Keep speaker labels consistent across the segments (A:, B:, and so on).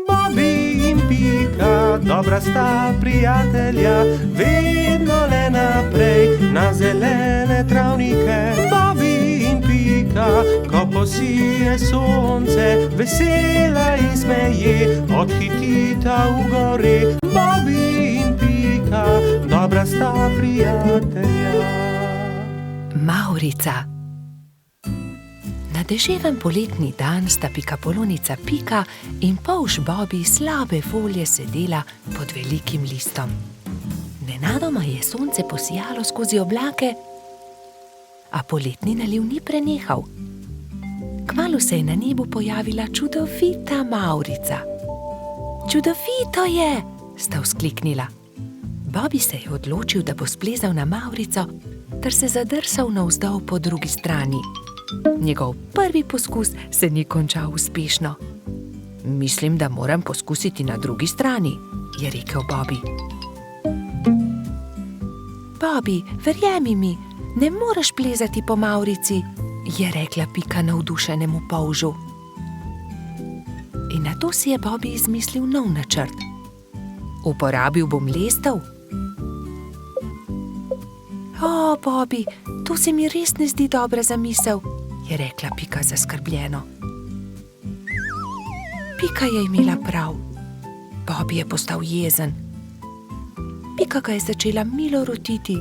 A: Bobby in Pika, dobra sta prijatelja, vedno le naprej na zelene travnike. Bobby in Pika, ko posije sonce, vesela in smeje, odhitita v gori. Bobby in Pika, dobra sta prijatelja.
B: Mavrica. Na deževen poletni dan sta pikapolonica Pika in polž Bobby slabe volje sedela pod velikim listom. Nenadoma je sonce posijalo skozi oblake, a poletni naliv ni prenehal. Kmalu se je na nebu pojavila čudovita Mavrica. Čudovito je, sta vzkliknila. Bobby se je odločil, da bo splezal na Mavrico ter se zadrsal navzdol po drugi strani. Njegov prvi poskus se ni končal uspešno. Mislim, da moram poskusiti na drugi strani, je rekel Bobby. Bobby, verjemi mi, ne moreš plezati po Mavrici, je rekla Pika navdušenemu polžu. In nato si je Bobby izmislil nov načrt. Uporabil bom lestev. O, Bobby, to se mi res ne zdi dobra zamisel, je rekla Pika zaskrbljeno. Pika je imela prav. Bobby je postal jezen. Pika ga je začela milo rotiti.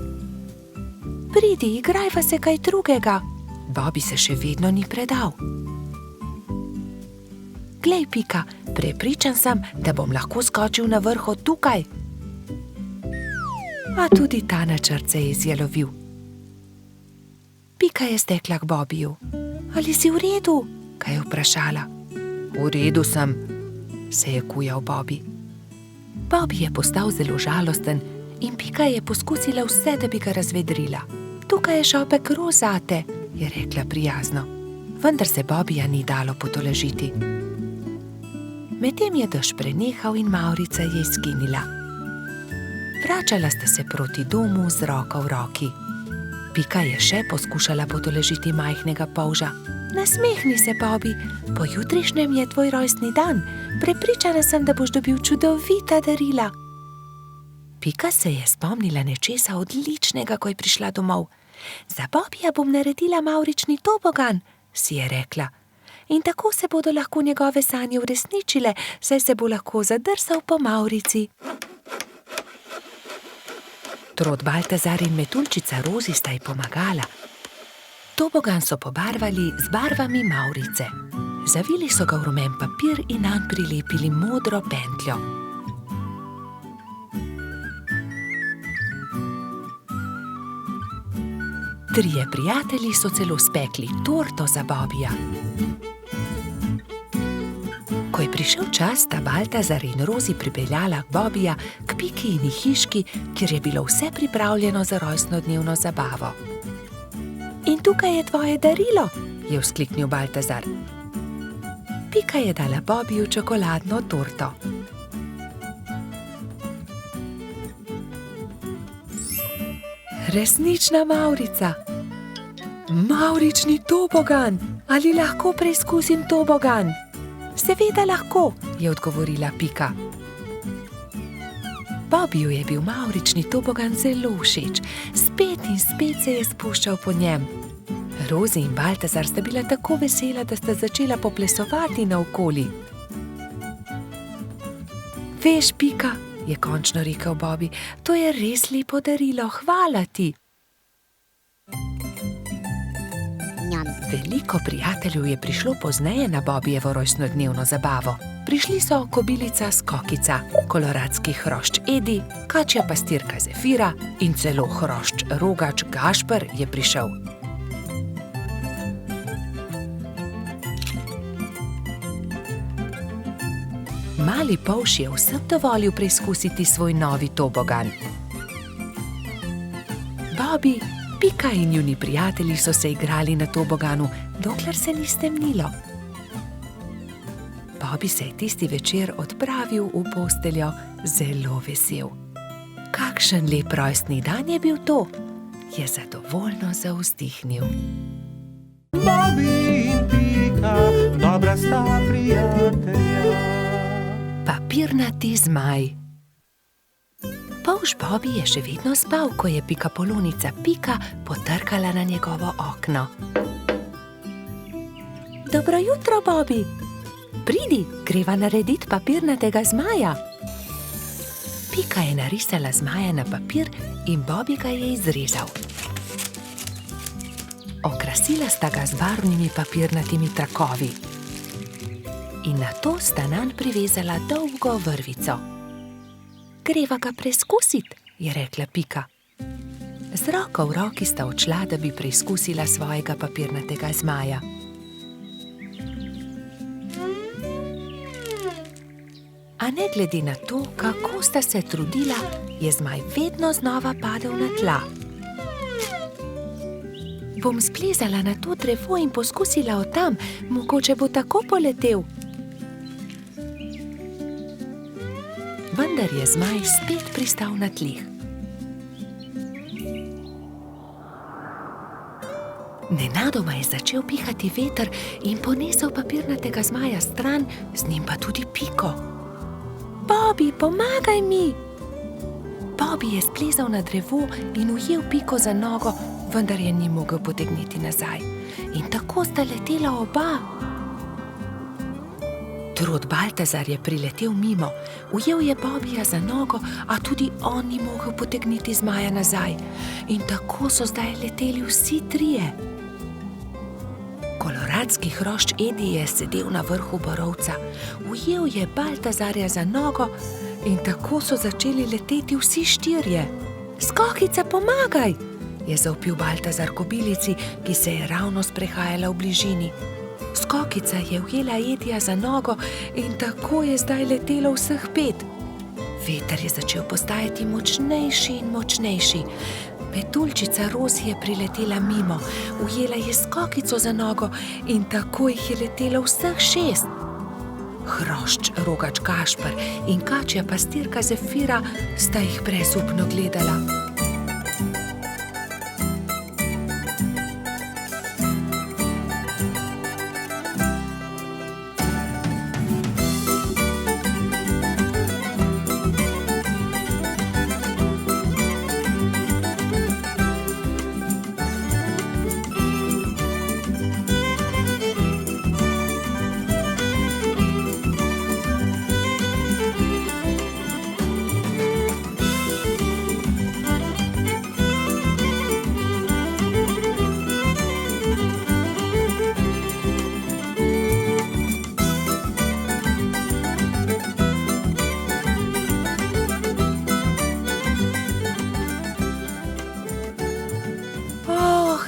B: Pridi, igrajva se kaj drugega. Bobby se še vedno ni predal. Glej, Pika, prepričan sem, da bom lahko skočil na vrh od tukaj. A tudi ta načrt se je izjalovil. Pika je stekla k Bobbyju. Ali si v redu? Ga je vprašala. V redu sem, se je kujal Bobby. Bobby je postal zelo žalosten in Pika je poskusila vse, da bi ga razvedrila. Tukaj je šopek rož zate, je rekla prijazno. Vendar se Bobbyja ni dalo potolažiti. Medtem je dež prenehal in Mavrica je izginila. Vračala sta se proti domu z roko v roki. Pika je še poskušala potolažiti majhnega polža. Nasmehni se, Bobby, pojutrišnjem je tvoj rojstni dan. Prepričana sem, da boš dobil čudovita darila. Pika se je spomnila nečesa odličnega, ko je prišla domov. Za Bobbyja bom naredila mavrični tobogan, si je rekla. In tako se bodo lahko njegove sanje uresničile, saj se bo lahko zadrsal po Mavrici. Trod Baltazar in metuljčica Rozi sta ji pomagala. Tobogan so pobarvali z barvami Mavrice. Zavili so ga v rumen papir in nanj prilepili modro pentljo. Trije prijatelji so celo spekli torto za Bobbyja. Ko je prišel čas, sta Baltazar in Rozi pripeljala Bobbyja k Pikini hiški, kjer je bilo vse pripravljeno za rojstnodnevno zabavo. In tukaj je tvoje darilo, je vzkliknil Baltazar. Pika je dala Bobbyju čokoladno torto. Resnična Mavrica. Mavrični tobogan, ali lahko preizkusim tobogan? Seveda lahko, je odgovorila Pika. Bobbyju je bil mavrični tobogan zelo všeč. Spet in spet se je spuščal po njem. Rozi in Baltazar sta bila tako vesela, da sta začela poplesovati naokoli. Veš, Pika, je končno rekel Bobby, to je res lepo darilo, hvala ti. Veliko prijateljev je prišlo pozneje na Bobbyjevo rojstnodnevno zabavo. Prišli so kobilica Skokica, koloradski hrošč Edi, kačja pastirka Zefira in celo hrošč Rogač Gašper je prišel. Mali polž je vsem dovolil preizkusiti svoj novi tobogan. Bobby, Pika in njuni prijatelji so se igrali na toboganu, dokler se ni stemnilo. Bobby se je tisti večer odpravil v posteljo zelo vesel. Kakšen lep rojstni dan je bil to, je zadovoljno zavzdihnil.
A: Bobby in Pika, dobra sta prijatelja.
B: Papirnati zmaj. Polž Bobby je še vedno spal, ko je pikapolonica Pika potrkala na njegovo okno. Dobro jutro, Bobby. Pridi, greva narediti papirnatega zmaja. Pika je narisala zmaja na papir in Bobby ga je izrezal. Okrasila sta ga z barvnimi papirnatimi trakovi. In nato sta nanj privezala dolgo vrvico. Greva ga preizkusit, je rekla Pika. Z roko v roki sta odšla, da bi preizkusila svojega papirnatega zmaja. A ne glede na to, kako sta se trudila, je zmaj vedno znova padel na tla. Bom splezala na to drevo in poskusila od tam, mogoče bo tako poletel. Vendar je zmaj spet pristal na tleh. Nenadoma je začel pihati veter in ponesel papirnatega zmaja stran, z njim pa tudi Piko. Bobby, pomagaj mi! Bobby je splezal na drevo in ujel Piko za nogo, vendar je ni mogel potegniti nazaj. In tako sta letela oba. Trud Baltazar je priletel mimo, ujel je Bobbyja za nogo, a tudi on ni mogel potegniti zmaja nazaj. In tako so zdaj leteli vsi trije. Koloradski hrošč Edi je sedel na vrhu borovca, ujel je Baltazarja za nogo in tako so začeli leteti vsi štirje. Skokica, pomagaj! Je zavpil Baltazar kobilici, ki se je ravno sprehajala v bližini. Skokica je ujela Edija za nogo in tako je zdaj letelo vseh 5. Veter je začel postajati močnejši in močnejši. Petuljčica Rozi je priletela mimo, ujela je Skokico za nogo in tako jih je letelo vseh 6. Hrošč Rogač Gašper in kačja pastirka Zefira sta jih brezupno gledala.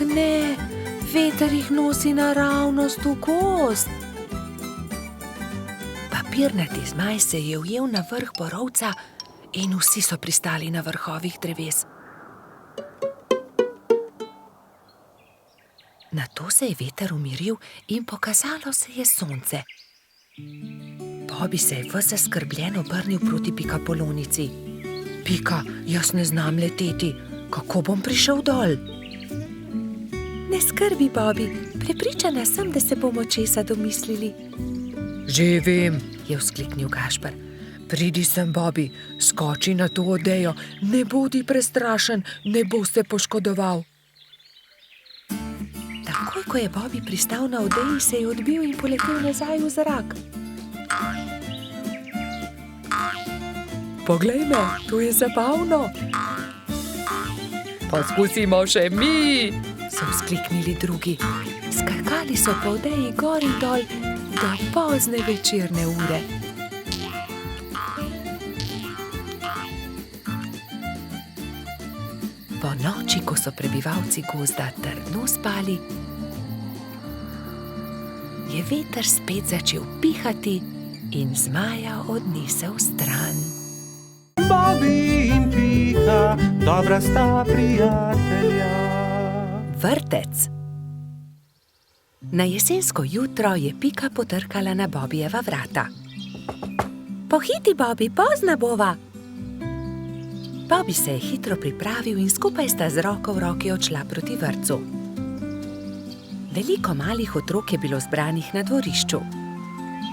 B: Ne, veter jih nosi naravnost v gozd. Papirnati zmaj se je ujel na vrh borovca in vsi so pristali na vrhovih dreves. Nato se je veter umiril in pokazalo se je sonce. Bobby se je ves zaskrbljen obrnil proti pikapolonici. Pika, jaz ne znam leteti, kako bom prišel dol? Ne skrbi, Bobby, prepričana sem, da se bomo česa domislili. Že vem, je vzkliknil Gašper. Pridi sem, Bobby, skoči na to odejo, ne bodi prestrašen, ne bo se poškodoval. Takoj, ko je Bobby pristal na odeji, se je odbil in poletel nazaj v zrak. Poglej me, to je zabavno. Poskusimo še mi, so vzkliknili drugi. Skakali so po odeji gor in dol do pozne večerne ure. Po noči, ko so prebivalci gozda trdno spali, je veter spet začel pihati in zmaja odnesel stran.
A: Bobby in Pika, dobra sta prijatelja.
B: Vrtec. Na jesensko jutro je Pika potrkala na Bobbyjeva vrata. Pohiti, Bobby, pozna bova. Bobby se je hitro pripravil in skupaj sta z roko v roki odšla proti vrtcu. Veliko malih otrok je bilo zbranih na dvorišču.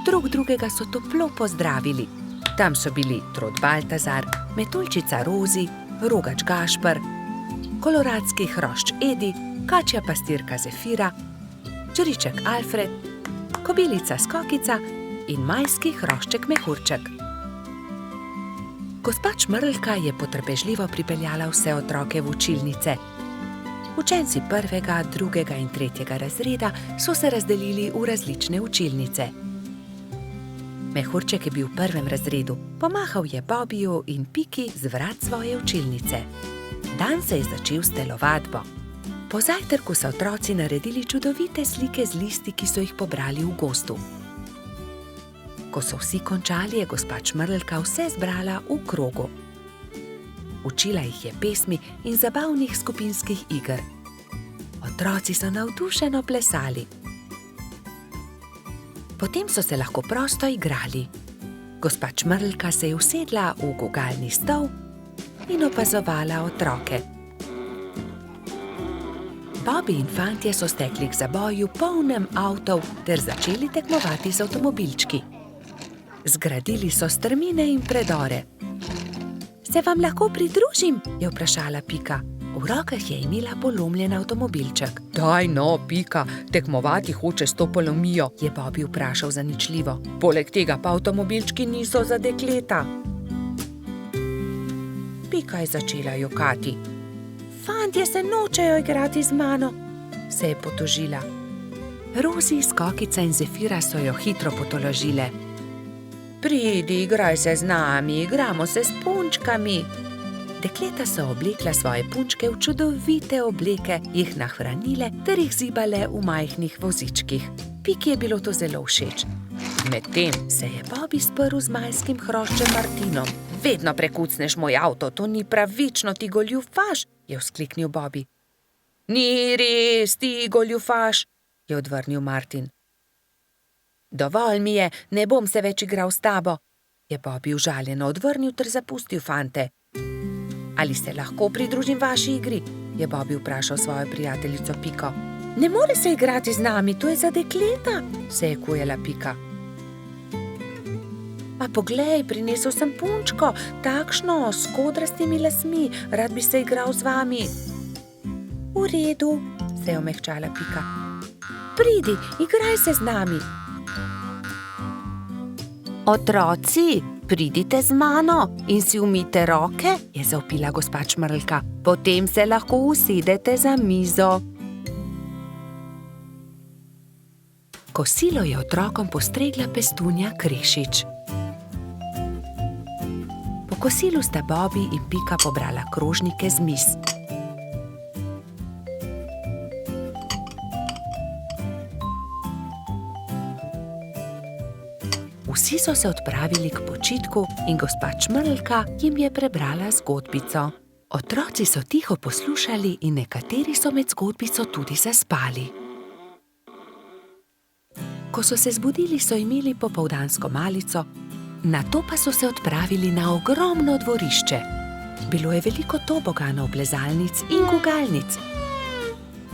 B: Drug drugega so toplo pozdravili. Tam so bili Trod Baltazar, Metuljčica Rozi, Rogač Gašper, koloradski hrošč Edi, kačja pastirka Zefira, čriček Alfred, kobilica Skokica in majski hrošček Mehurček. Gospa Čmrlka je potrpežljivo pripeljala vse otroke v učilnice. Učenci 1., 2. in 3. razreda so se razdelili v različne učilnice. Mehurček je bil v 1. razredu, pomahal je Bobiju in Piki z vrat svoje učilnice. Dan se je začel s telovadbo. Po zajtrku so otroci naredili čudovite slike z listi, ki so jih pobrali v gozdu. Ko so vsi končali, je gospa Čmrlka vse zbrala v krogu. Učila jih je pesmi in zabavnih skupinskih iger. Otroci so navdušeno plesali. Potem so se lahko prosto igrali. Gospa Čmrlka se je usedla v gugalni stol in opazovala otroke. Bobi in fantje so stekli k zaboju polnem avtov ter začeli tekmovati z avtomobilčki. Zgradili so strmine in predore. Se vam lahko pridružim? Je vprašala Pika. V rokah je imela polomljen avtomobilček. Daj no, Pika, tekmovati hoče s to polomijo, je Bobi vprašal zaničljivo. Poleg tega pa avtomobilčki niso za dekleta. Pika je začela jokati. Fantje se nočejo igrati z mano, se je potožila. Rozi, Skokica in Zefira so jo hitro potolažile. Pridi, igraj se z nami, igramo se s punčkami. Dekleta so oblekla svoje punčke v čudovite obleke, jih nahranile ter jih zibale v majhnih vozičkih. Piki je bilo to zelo všeč. Medtem se je Bobi sprl z majskim hroščem Martinom. Vedno prekucneš moj avto, to ni pravično, ti goljufaš, je vzkliknil Bobi. Ni res, ti goljufaš, je odvrnil Martin. Dovolj mi je, ne bom se več igral s tabo, je Bobi užaljeno odvrnil ter zapustil fante. Ali se lahko pridružim vaši igri? Je Bobi vprašal svojo prijateljico Piko. Ne more se igrati z nami, to je za dekleta, se je kujala Pika. Pa poglej, prinesel sem punčko, takšno, s kodrastimi lasmi, rad bi se igral z vami. V redu, se je omehčala Pika. Pridi, igraj se z nami. Otroci, pridite z mano in si umijte roke, je zavpila gospa Čmrlka. Potem se lahko usedete za mizo. Kosilo je otrokom postregla pestunja Krešič. Po kosilu sta Bobi in Pika pobrala krožnike z miz. Vsi so se odpravili k počitku in gospa Čmrlka jim je prebrala zgodbico. Otroci so tiho poslušali in nekateri so med zgodbico tudi zaspali. Ko so se zbudili, so imeli popoldansko malico, nato pa so se odpravili na ogromno dvorišče. Bilo je veliko toboganov, plezalnic in gugalnic.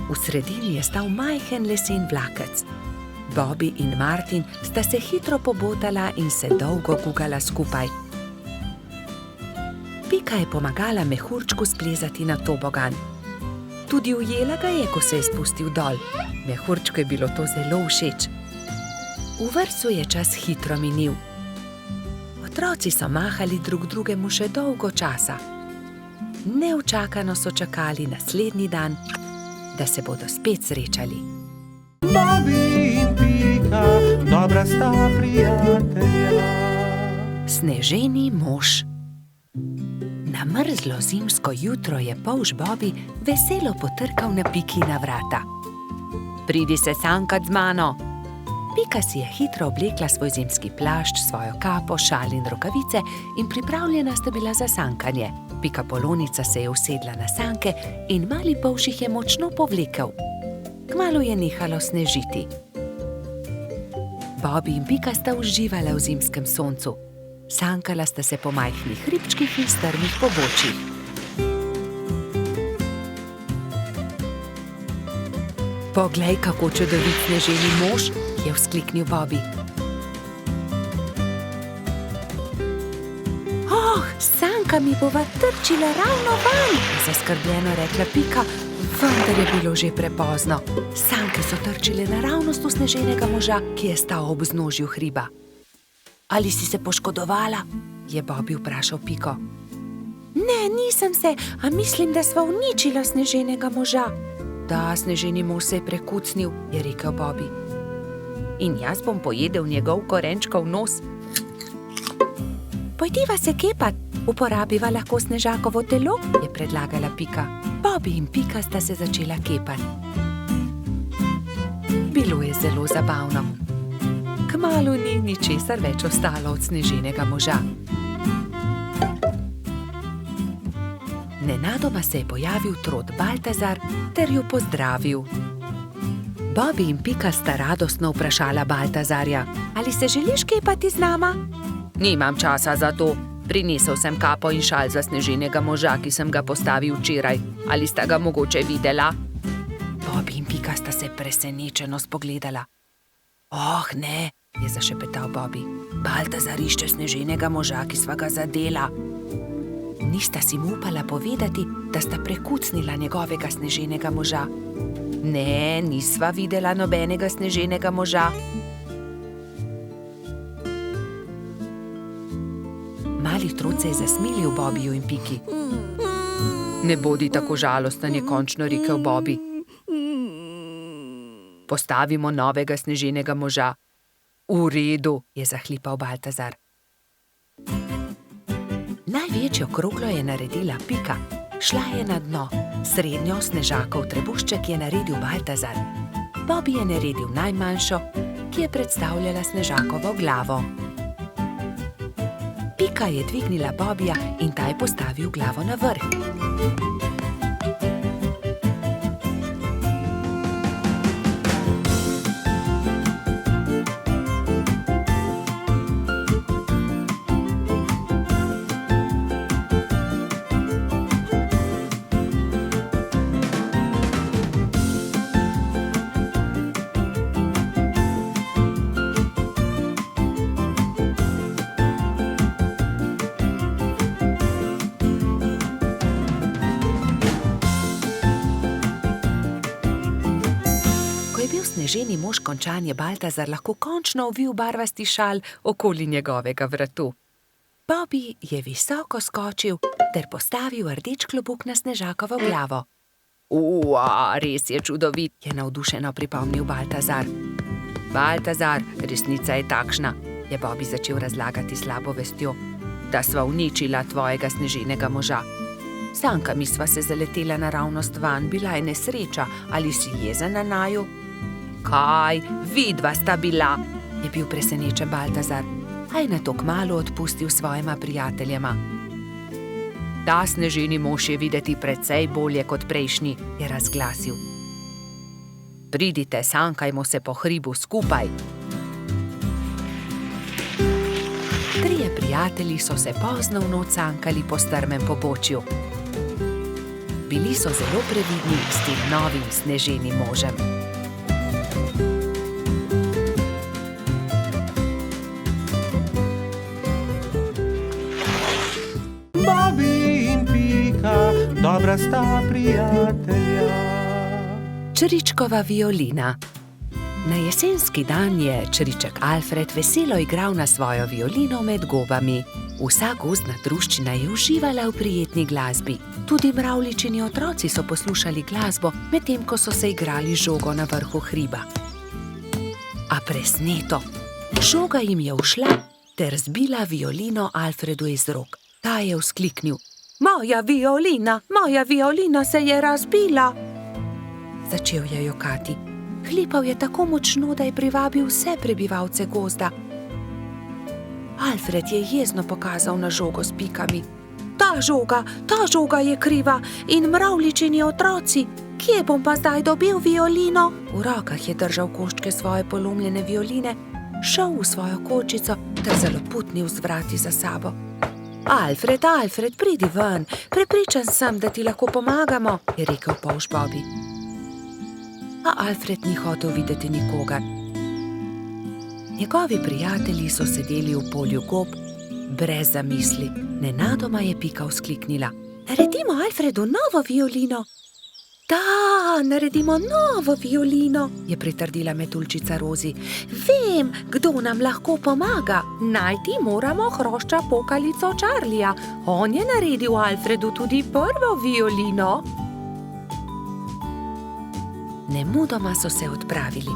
B: V sredini je stal majhen lesen vlakec. Bobi in Martin sta se hitro pobotala in se dolgo gugala skupaj. Pika je pomagala Mehurčku splezati na tobogan. Tudi ujela ga je, ko se je spustil dol. Mehurčku je bilo to zelo všeč. V vrtcu je čas hitro minil. Otroci so mahali drug drugemu še dolgo časa. Neučakano so čakali naslednji dan, da se bodo spet srečali.
A: Bobi in Pika, dobra sta prijatelja.
B: Sneženi mož. Na mrzlo zimsko jutro je polž Bobi veselo potrkal na Pikina vrata. Pridi se sankat z mano. Pika si je hitro oblekla svoj zimski plašč, svojo kapo, šal in rokavice in pripravljena sta bila za sankanje. Pika Polonica se je usedla na sanke in mali polž jih je močno povlekel. Kmalu je nehalo snežiti. Bobi in Pika sta uživala v zimskem soncu. Sankala sta se po majhnih hribčkih in strmih pobočjih. Poglej, kako čudovit sneženi mož, je vzkliknil Bobby. Oh, sanka mi bova trčila ravno van, je zaskrbljeno rekla Pika, vendar je bilo že prepozno. Sanke so trčile naravnost v sneženega moža, ki je stal ob vznožju hriba. Ali si se poškodovala? Je Bobby vprašal Piko. Ne, nisem se, a mislim, da sva uničila sneženega moža. Da, sneženi mož se je prekucnil, je rekel Bobby. In jaz bom pojedel njegov korenčkov nos. Pojdiva se kepat, uporabiva lahko snežakovo telo, je predlagala Pika. Bobby in Pika sta se začela kepat. Bilo je zelo zabavno. Kmalu ni ničesar več ostalo od sneženega moža. Nenadoma se je pojavil trod Baltazar ter ju pozdravil. Bobby in Pika sta radostno vprašala Baltazarja, ali se želiš kepati z nama? Nimam časa za to. Prinesel sem kapo in šal za sneženega moža, ki sem ga postavil včeraj. Ali sta ga mogoče videla? Bobby in Pika sta se presenečeno spogledala. Oh, ne, je zašepetal Bobby. Baltazar išče sneženega moža, ki sva ga zadela. Nista si mu upala povedati, da sta prekucnila njegovega sneženega moža. Ne, nisva videla nobenega sneženega moža. Mali trud se je zasmilil Bobbyju in Piki. Ne bodi tako žalosten, je končno rekel Bobby. Postavimo novega sneženega moža. V redu, je zahlipal Baltazar. Največjo kroglo je naredila Pika. Šla je na dno. Srednjo snežakov trebušček je naredil Baltazar. Bobby je naredil najmanjšo, ki je predstavljala snežakovo glavo. Pika je dvignila Bobbyja in ta je postavil glavo na vrh. Sneženi mož končan je Baltazar lahko končno ovil barvasti šal okoli njegovega vratu. Bobby je visoko skočil ter postavil rdeč klobuk na snežakovo glavo. Res je čudovit, je navdušeno pripomnil Baltazar. Baltazar, resnica je takšna, je Bobby začel razlagati slabo vestjo, da sva uničila tvojega sneženega moža. Sankami sva se zaletela naravnost van, bila je nesreča, ali si jezen na naju? Kaj, vidva sta bila, je bil presenečen Baltazar, a je nato kmalu odpustil svojima prijateljema. Ta sneženi mož je videti precej bolje kot prejšnji, je razglasil. Pridite, sankajmo se po hribu skupaj. Trije prijatelji so se pozno v noč sankali po strmem pobočju. Bili so zelo previdni s tem novim sneženim možem.
A: Bobby in Pika, dobra sta prijatelja.
B: Čričkova violina. Na jesenski dan je čriček Alfred veselo igral na svojo violino med gobami. Vsa gozdna druščina je uživala v prijetni glasbi. Tudi mravljičini otroci so poslušali glasbo, medtem ko so se igrali žogo na vrhu hriba. A presneto, žoga jim je ušla ter zbila violino Alfredu iz rok. Ta je vzkliknil: moja violina se je razbila! Začel je jokati. Hlipal je tako močno, da je privabil vse prebivalce gozda. Alfred je jezno pokazal na žogo s pikami. Ta žoga je kriva in mravljičini otroci. Kje bom pa zdaj dobil violino? V rokah je držal koščke svoje polomljene violine, šel v svojo kočico ter zaloputnil z vrati za sabo. Alfred, pridi ven, prepričan sem, da ti lahko pomagamo, je rekel polž Bobby. a Alfred ni hotel videti nikogar. Njegovi prijatelji so sedeli v polju gob, brez zamisli. Nenadoma je Pika vzkliknila: naredimo Alfredu novo violino. Da, naredimo novo violino, je pritrdila metuljčica Rozi. Vem, kdo nam lahko pomaga. Najti moramo hrošča pokalico Charlija. On je naredil Alfredu tudi prvo violino. Nemudoma so se odpravili.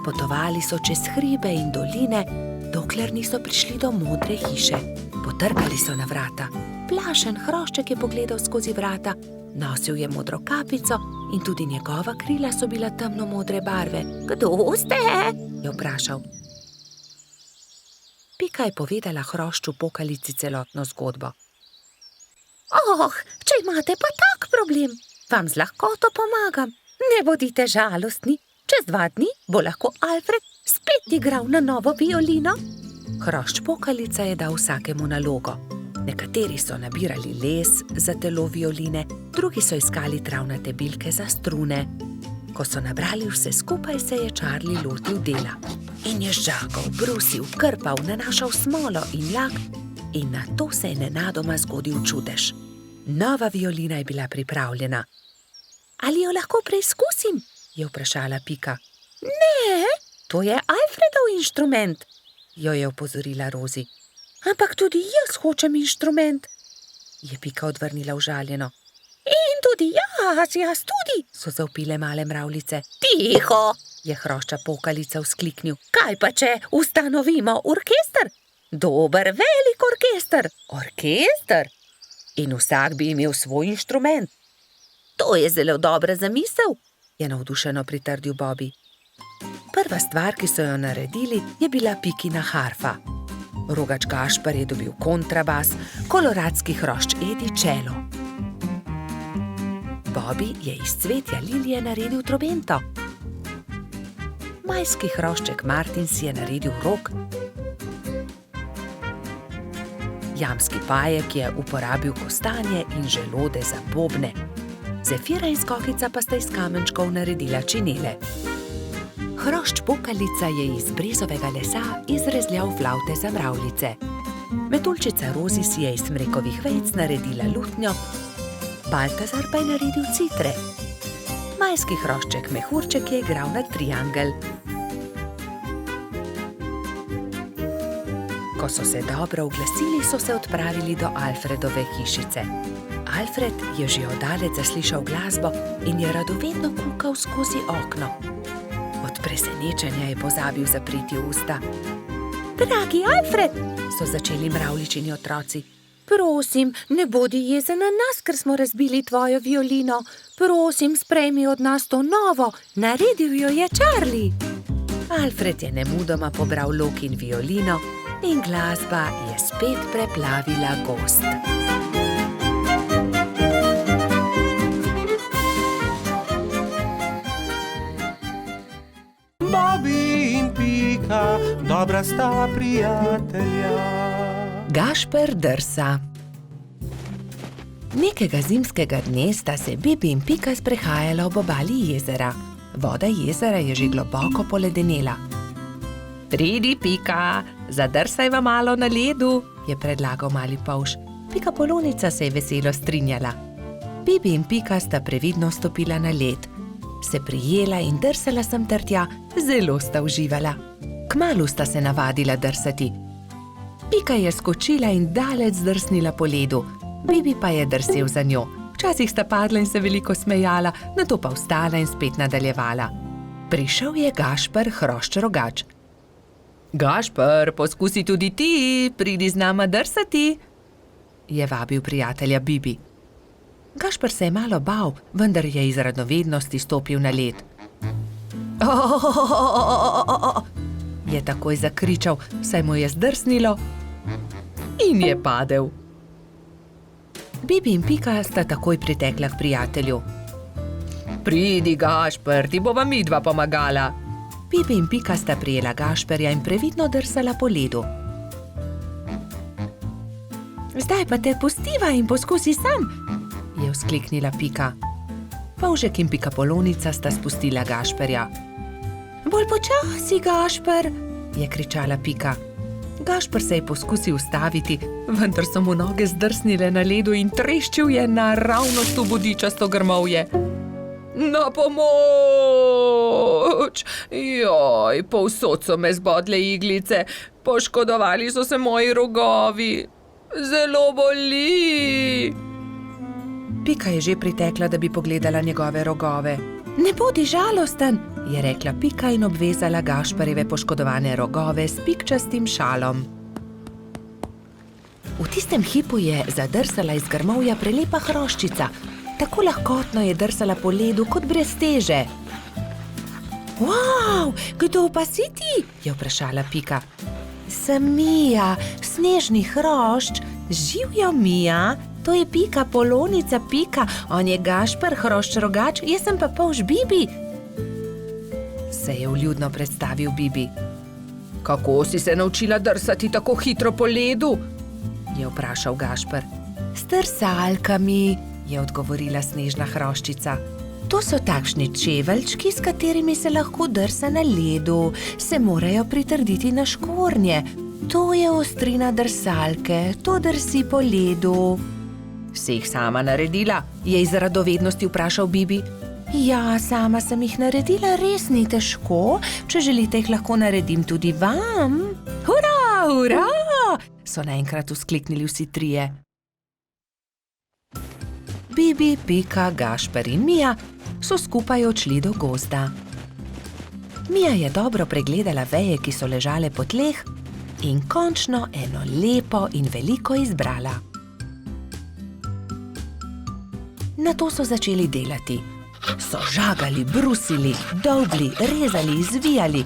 B: Potovali so čez hribe in doline, dokler niso prišli do modre hiše. Potrkali so na vrata. Plašen hrošček je pogledal skozi vrata. Nosil je modro kapico in tudi njegova krila so bila temno modre barve. Kdo ste? Je vprašal. Pika je povedala hrošču pokalici celotno zgodbo. Oh, če imate pa tak problem, vam z lahkoto pomagam. Ne bodite žalostni. Čez 2 dni bo lahko Alfred spet igral na novo violino. Hrošč pokalica je dal vsakemu nalogo. Nekateri so nabirali les za telo violine, drugi so iskali travnate bilke za strune. Ko so nabrali vse skupaj, se je Charlie lotil dela. In je žagal, brusil, krpal, nanašal smolo in lak in nato se je nenadoma zgodil čudež. Nova violina je bila pripravljena. Ali jo lahko preizkusim? Je vprašala Pika. Ne, to je Alfredov inštrument, jo je opozorila Rozi. Ampak tudi jaz hočem inštrument, je Pika odvrnila užaljeno. In tudi jaz tudi, so zavpile male mravljice. Tiho, je hrošča pokalica vzkliknil. Kaj pa če ustanovimo orkester? Dober, velik orkester. Orkester? In vsak bi imel svoj inštrument. To je zelo dobra zamisel, je navdušeno pritrdil Bobby. Prva stvar, ki so jo naredili, je bila Pikina harfa. Rogač Gašper je dobil kontrabas, koloradski hrošč Edi čelo. Bobby je iz cvetja lilije naredil trobento. Majski hrošček Martin si je naredil rog. Jamski pajek je uporabil kostanje in želode za bobne. Zefira in Skokica pa sta iz kamenčkov naredila činele. Hrošč pokalica je iz brezovega lesa izrezljal flavte za mravljice. Metuljčica Rozi si je iz smrekovih vejic naredila lutnjo, Baltazar pa je naredil citre. Majski hrošček Mehurček je igral na triangel. Ko so se dobro oglasili, so se odpravili do Alfredove hišice. Alfred je že oddaleč zaslišal glasbo in je radovedno kukal skozi okno. Od presenečenja je pozabil zapreti usta. Dragi Alfred, so začeli mravljičini otroci. Prosim, ne bodi jezen na nas, ker smo razbili tvojo violino. Prosim, sprejmi od nas to novo. Naredil jo je Charlie. Alfred je nemudoma pobral lok in violino in glasba je spet preplavila gozd.
A: Bobby in Pika, dobra sta prijatelja.
B: Gašper drsa. Nekega zimskega dne sta se Bibi in Pika sprehajala ob obali jezera. Voda jezera je že globoko poledenela. Pridi, Pika, zadrsajva malo na ledu, je predlagal mali polž. Pikapolonica se je veselo strinjala. Bibi in Pika sta previdno stopila na led. Se prijela in drsala sem ter tja, zelo sta uživala. Kmalu sta se navadila drsati. Pika je skočila in daleč zdrsnila po ledu, Bibi pa je drsel za njo. Včasih sta padla in se veliko smejala, nato pa vstala in spet nadaljevala. Prišel je Gašper hrošč Rogač. Gašper, poskusi tudi ti, pridi z nama drsati, je vabil prijatelja Bibi. Gašper se je malo bal, vendar je iz radovednosti stopil na led. Je takoj zakričal, saj mu je zdrsnilo in je padel. Bibi in Pika sta takoj pritekla k prijatelju. Pridi, Gašper, ti bova midva pomagala. Bibi in Pika sta prijela Gašperja in previdno drsala po ledu. Zdaj pa te pustiva in poskusi sam, je vzkliknila Pika. Polžek in Pikapolonica sta spustila Gašperja. Bolj počasi, Gašper, je kričala Pika. Gašper se je poskusil ustaviti, vendar so mu noge zdrsnile na ledu in treščil je naravnost v bodičasto grmovje. Na pomoč! Joj, povsod so me zbodle iglice, poškodovali so se moji rogovi. Zelo boli! Pika je že pritekla, da bi pogledala njegove rogove. Ne bodi žalosten, je rekla Pika in obvezala Gašperjeve poškodovane rogove s pikčastim šalom. V tistem hipu je zadrsala iz grmovja prelepa hroščica. Tako lahkotno je drsala po ledu kot brez teže. Wow, kdo pa si ti? Je vprašala Pika. Sem Mija, snežni hrošč. Živjo, Mija, to je Pikapolonica Pika, on je Gašper, hrošč rogač, jaz sem pa polž Bibi. Se je vljudno predstavil Bibi. Kako si se naučila drsati tako hitro po ledu? Je vprašal Gašper. S drsalkami, je odgovorila snežna hroščica. To so takšni čeveljčki, s katerimi se lahko drsa na ledu, se morajo pritrditi na škornje. To je ostrina drsalke, to drsi po ledu. Si jih sama naredila? Je iz radovednosti vprašal Bibi. Ja, sama sem jih naredila, res ni težko. Če želite, jih lahko naredim tudi vam. Hurra, hurra! So naenkrat vzkliknili vsi trije. Bibi, Pika, Gašper in Mija so skupaj odšli do gozda. Mija je dobro pregledala veje, ki so ležale po tleh, in končno eno lepo in veliko izbrala. Nato so začeli delati. So žagali, brusili, dolgli, rezali, zvijali.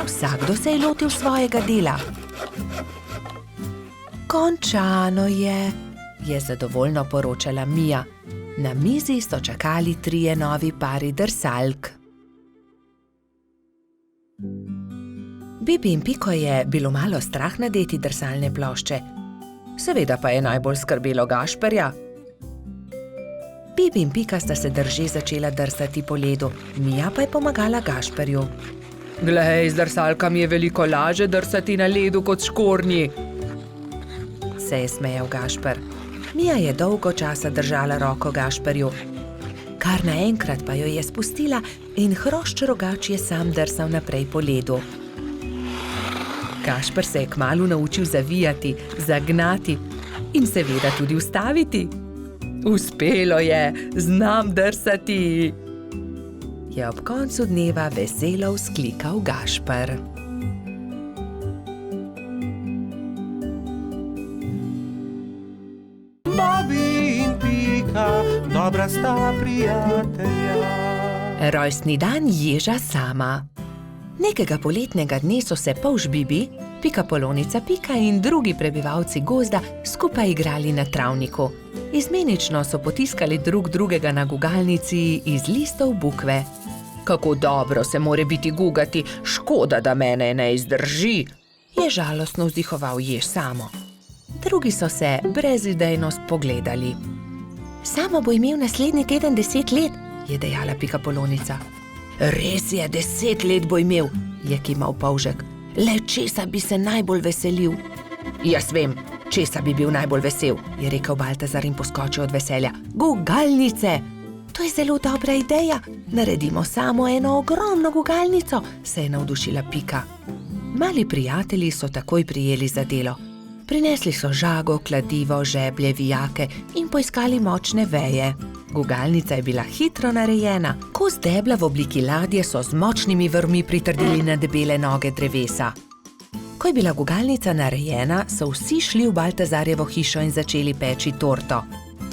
B: Vsakdo se je lotil svojega dela. Končano je zadovoljno poročala Mija. Na mizi so čakali trije novi pari drsalk. Bibi in Piko je bilo malo strah nadeti drsalne plošče. Seveda pa je najbolj skrbelo Gašperja. Bibi in Pika sta se drže začela drsati po ledu, Mija pa je pomagala Gašperju. Glej, z drsalkami je veliko laže drsati na ledu kot škornji, se je smejal Gašper. Mija je dolgo časa držala roko Gašperju. Kar naenkrat pa jo je spustila in hrošč rogač je sam drsal naprej po ledu. Gašper se je kmalu naučil zavijati, zagnati in seveda tudi ustaviti. Uspelo je, znam drsati, je ob koncu dneva veselo vzklikal Gašper.
A: Bobi in Pika, dobra sta prijatelja.
B: Rojstni dan ježa sama. Nekega poletnega dne so se polž Bibi, Pikapolonica Pika in drugi prebivalci gozda skupaj igrali na travniku. Izmenično so potiskali drug drugega na gugalnici iz listov bukve. Kako dobro se more biti gugati, škoda, da mene ne izdrži, je žalostno vzdihoval jež samo. Drugi so se brezidejno spogledali. Samo bo imel naslednji teden 10 let, je dejala Pikapolonica. Res je, 10 let bo imel, je kimal polžek. Le česa bi se najbolj veselil? Jaz vem, česa bi bil najbolj vesel, je rekel Baltazar in poskočil od veselja. Gugalnice! To je zelo dobra ideja. Naredimo samo eno ogromno gugalnico, se je navdušila Pika. Mali prijatelji so takoj prijeli za delo. Prinesli so žago, kladivo, žeblje, vijake in poiskali močne veje. Gugalnica je bila hitro narejena. Kos debla v obliki ladje so z močnimi vrvmi pritrdili na debele noge drevesa. Ko je bila gugalnica narejena, so vsi šli v Baltazarjevo hišo in začeli peči torto.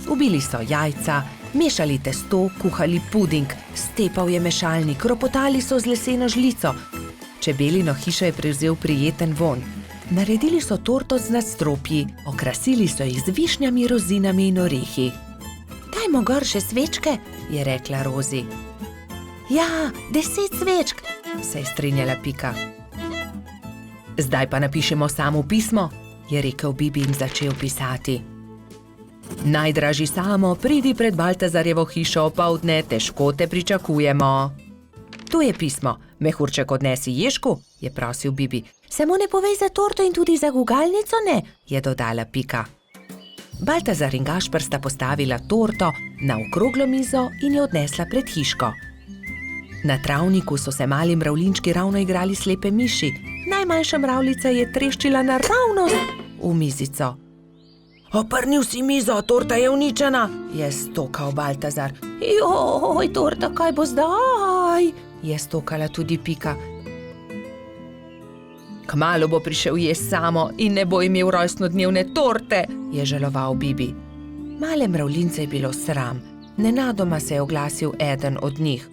B: Ubili so jajca, mešali testo, kuhali puding, stepal je mešalnik, ropotali so z leseno žlico. Čebelino hišo je prevzel prijeten vonj. Naredili so torto z nadstropji, okrasili so jih z višnjami, rozinami in orehi. Dajmo gor še svečke, je rekla Rozi. Ja, 10 svečk, se je strinjala Pika. Zdaj pa napišemo samo pismo, je rekel Bibi in začel pisati. Najdražji Samo, pridi pred Baltazarjevo hišo opoldne, težko te pričakujemo. Tu je pismo. Mehurček odnesi Ježku, je prosil Bibi. Samo ne povej za torto in tudi za gugalnico ne, je dodala Pika. Baltazar in Gašper sta postavila torto na okroglo mizo in jo odnesla pred hiško. Na travniku so se mali mravljinčki ravno igrali slepe miši. Najmanjša mravljica je treščila naravnost v mizico. Oprnil si mizo, torta je uničena, je stokal Baltazar. Joj, torta, kaj bo zdaj? Je stokala tudi Pika. Kmalu bo prišel jesti Samo in ne bo imel rojstnodnevne torte, je žaloval Bibi. Male mravljince je bilo sram. Nenadoma se je oglasil eden od njih.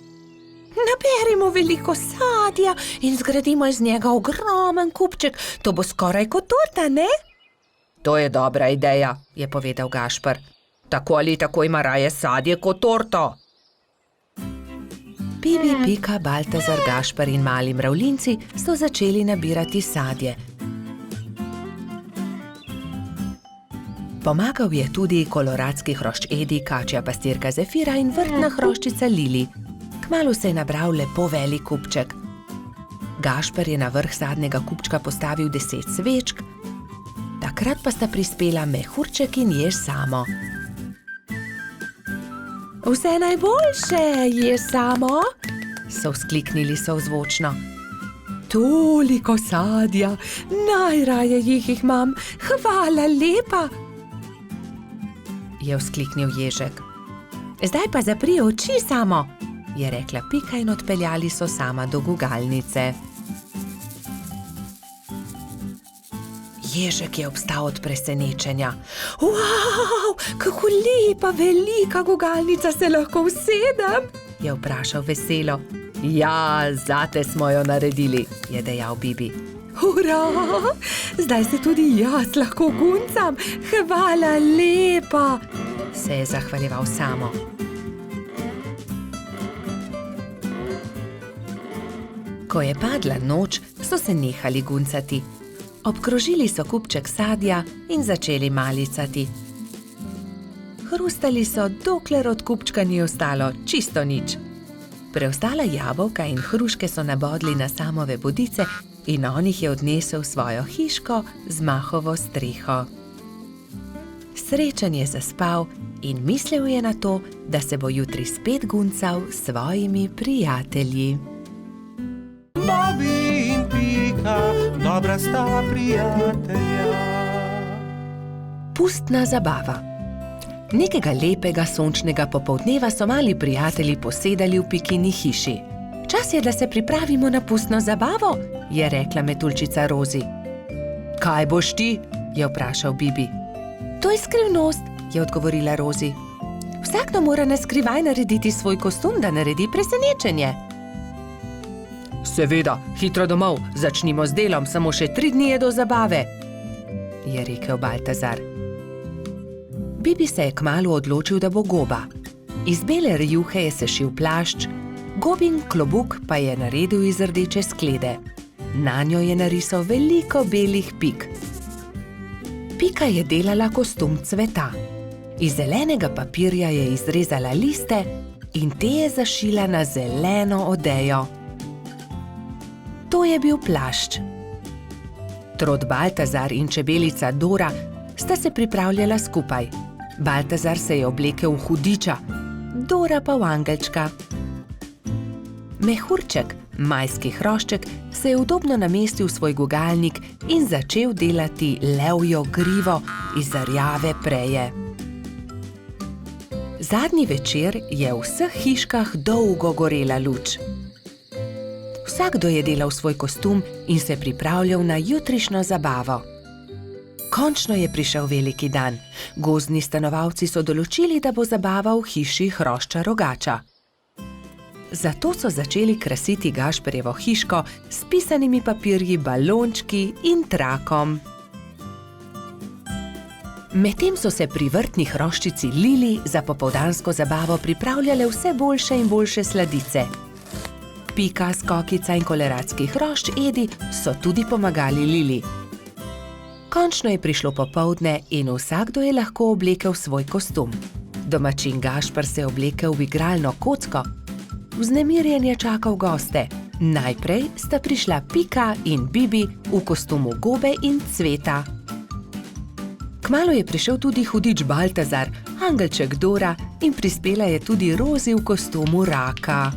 B: Naberimo veliko sadja in zgradimo iz njega ogromen kupček. To bo skoraj kot torta, ne? To je dobra ideja, je povedal Gašper. Tako ali tako ima raje sadje kot torto. Bibi, Pika, Baltazar, Gašper in mali mravljinci so začeli nabirati sadje. Pomagal je tudi koloradski hrošč Edi, kačja pastirka Zefira in vrtna hroščica Lili. Kmalu se je nabral lepo velik kupček. Gašper je na vrh sadnega kupčka postavil 10 svečk, takrat pa sta prispela Mehurček in Jež Samo. Vse najboljše, Jež Samo, so vzkliknili sovzvočno. Toliko sadja, najraje jih imam, hvala lepa, je vzkliknil Ježek. Zdaj pa zapri oči, Samo, je rekla Pika in odpeljali so Sama do gugalnice. Ježek je obstal od presenečenja. Wow, kako lepa, velika gugalnica, se lahko usedem? Je vprašal veselo. Ja, zate smo jo naredili, je dejal Bibi. Hurra, zdaj se tudi jaz lahko guncam, hvala lepa, se je zahvaljeval Samo. Ko je padla noč, so se nehali guncati. Obkrožili so kupček sadja in začeli malicati. Hrustali so, dokler od kupčka ni ostalo čisto nič. Preostala jabolka in hruške so nabodli na Samove bodice in on jih je odnesel v svojo hiško z mahovo streho. Srečen je zaspal in mislil je na to, da se bo jutri spet guncal s svojimi prijatelji.
A: Bobby in Pika, dobra sta prijatelja.
B: Pustna zabava. Nekega lepega sončnega popoldneva so mali prijatelji posedali v Pikini hiši. Čas je, da se pripravimo na pustno zabavo, je rekla metuljčica Rozi. Kaj boš ti? Je vprašal Bibi. To je skrivnost, je odgovorila Rozi. Vsakdo mora na skrivaj narediti svoj kostum, da naredi presenečenje. Seveda, hitro domov, začnimo z delom, samo še 3 dni je do zabave, je rekel Baltazar. Bibi se je kmalu odločil, da bo goba. Iz bele rjuhe je sešil plašč, gobin klobuk pa je naredil iz rdeče sklede. Nanjo je narisal veliko belih pik. Pika je delala kostum cveta. Iz zelenega papirja je izrezala liste in te je zašila na zeleno odejo. To je bil plašč. Trod Baltazar in čebelica Dora sta se pripravljala skupaj. Baltazar se je oblekel v hudiča, Dora pa v angelčka. Mehurček, majski hrošček, se je udobno namestil v svoj gugalnik in začel delati levjo grivo iz rjave preje. Zadnji večer je v vseh hiškah dolgo gorela luč. Vsakdo je delal svoj kostum in se pripravljal na jutrišnjo zabavo. Končno je prišel veliki dan. Gozdni stanovalci so določili, da bo zabava v hiši hrošča Rogača. Zato so začeli krasiti Gašperjevo hiško s pisanimi papirji, balončki in trakom. Medtem so se pri vrtni hroščici Lili za popoldansko zabavo pripravljale vse boljše in boljše sladice. Pika, Skokica in koloradski hrošč Edi so tudi pomagali Lili. Končno je prišlo popoldne in vsakdo je lahko oblekel svoj kostum. Domačin Gašper se je oblekel v igralno kocko. Vznemirjen je čakal goste. Najprej sta prišla Pika in Bibi v kostumu gobe in cveta. Kmalu je prišel tudi hudič Baltazar, angelček Dora in prispela je tudi Rozi v kostumu raka.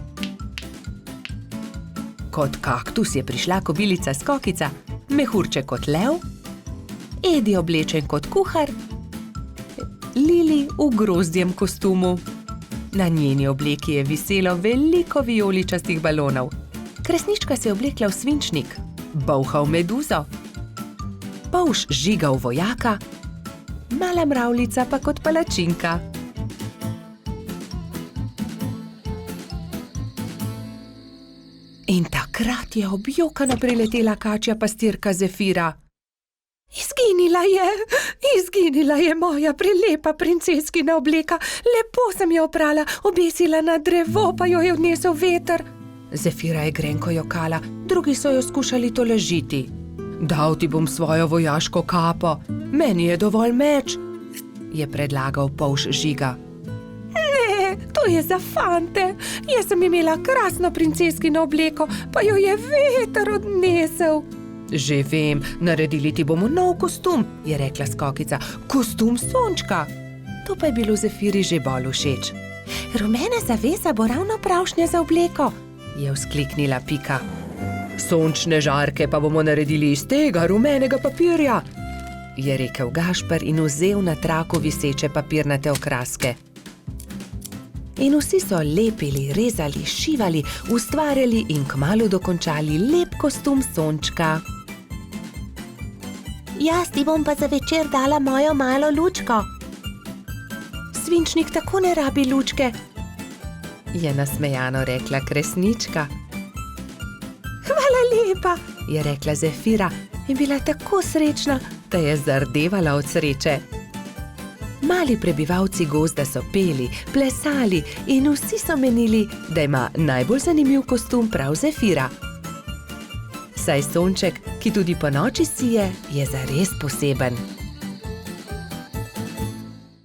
B: Kot kaktus je prišla kobilica Skokica, mehurček kot lev, Edi oblečen kot kuhar, Lili v grozdjem kostumu. Na njeni obleki je viselo veliko vijoličastih balonov. Kresnička se je oblekla v svinčnik, Bolha v meduzo, Polž Žiga v vojaka, Mala mravljica pa kot palačinka. In takrat je objokano priletela kačja pastirka Zefira. Izginila je moja prelepa princeskina obleka. Lepo sem jo oprala, obesila na drevo, pa jo je odnesel veter. Zefira je grenko jokala, drugi so jo skušali tolažiti. Dal ti bom svojo vojaško kapo, meni je dovolj meč, je predlagal Polž Žiga. Ne, to je za fante. Jaz sem imela krasno princeskino obleko, pa jo je veter odnesel. Že vem, naredili ti bomo nov kostum, je rekla Skokica. Kostum sončka. To pa je bilo Zefiri že bolj všeč. Rumena zavesa bo ravno pravšnja za obleko, je vzkliknila Pika. Sončne žarke pa bomo naredili iz tega rumenega papirja, je rekel Gašper in vzel na traku viseče papirnate okraske. In vsi so lepili, rezali, šivali, ustvarjali in kmalu dokončali lep kostum sončka. Jaz ti bom pa za večer dala mojo malo lučko. Svinčnik tako ne rabi lučke, je nasmejano rekla Kresnička. Hvala lepa, je rekla Zefira in bila tako srečna, da je zardevala od sreče. Mali prebivalci gozda so peli, plesali in vsi so menili, da ima najbolj zanimiv kostum prav Zefira. Saj sonček, ki tudi po noči sije, je zares poseben.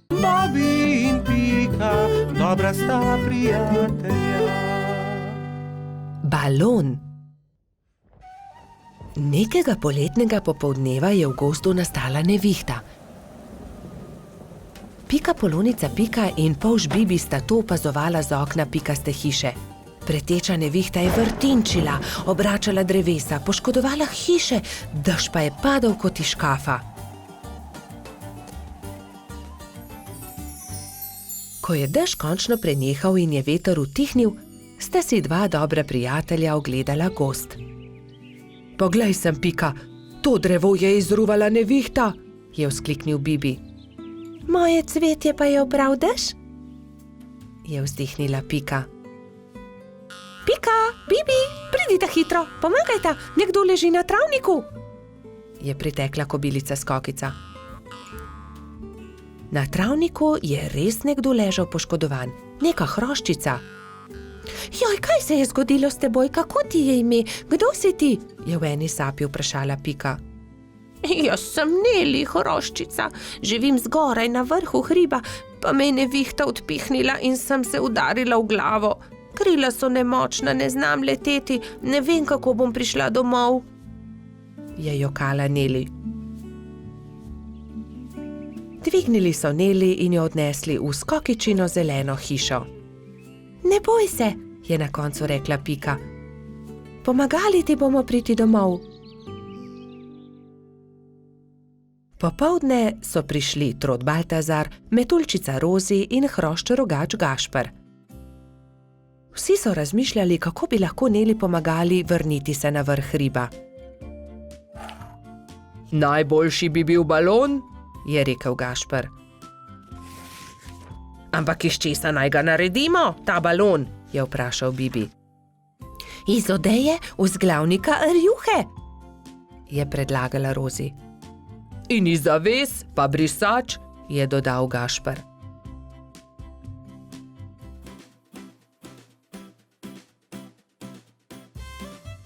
A: Bobby in Pika, dobra sta prijatelja.
B: Balon. Nekega poletnega popoldneva je v gozdu nastala nevihta. Pika Polonica Pika in Polž Bibi sta to opazovala z okna pikaste hiše. Preteča nevihta je vrtinčila, obračala drevesa, poškodovala hiše, dež pa je padal kot iz škafa. Ko je dež končno prenehal in je veter utihnil, sta si dva dobra prijatelja ogledala gozd. Poglej sem, Pika, to drevo je izruvala nevihta, je vzkliknil Bibi. Moje cvetje pa je obral dež? Je vzdihnila Pika. Pika, Bibi, pridite hitro, pomagajta, nekdo leži na travniku, je pritekla kobilica Skokica. Na travniku je res nekdo ležal poškodovan, neka hroščica. Joj, kaj se je zgodilo s teboj, kako ti je ime, kdo si ti? Je v eni sapi vprašala Pika. Jaz sem Neli, hroščica, živim zgoraj na vrhu hriba, pa me je nevihta odpihnila in sem se udarila v glavo. Krila so nemočna, ne znam leteti, ne vem, kako bom prišla domov, je jokala Neli. Dvignili so Neli in jo odnesli v Skokičino zeleno hišo. Ne boj se, je na koncu rekla Pika. Pomagali ti bomo priti domov. Popoldne so prišli Trod Baltazar, Metuljčica Rozi in Hrošč Rogač Gašper. Vsi so razmišljali, kako bi lahko Neli pomagali vrniti se na vrh hriba. Najboljši bi bil balon, je rekel Gašper. Ampak iz česa naj ga naredimo, ta balon, je vprašal Bibi. Iz odeje vzglavnika rjuhe, je predlagala Rozi. In iz zaves pa brisač, je dodal Gašper.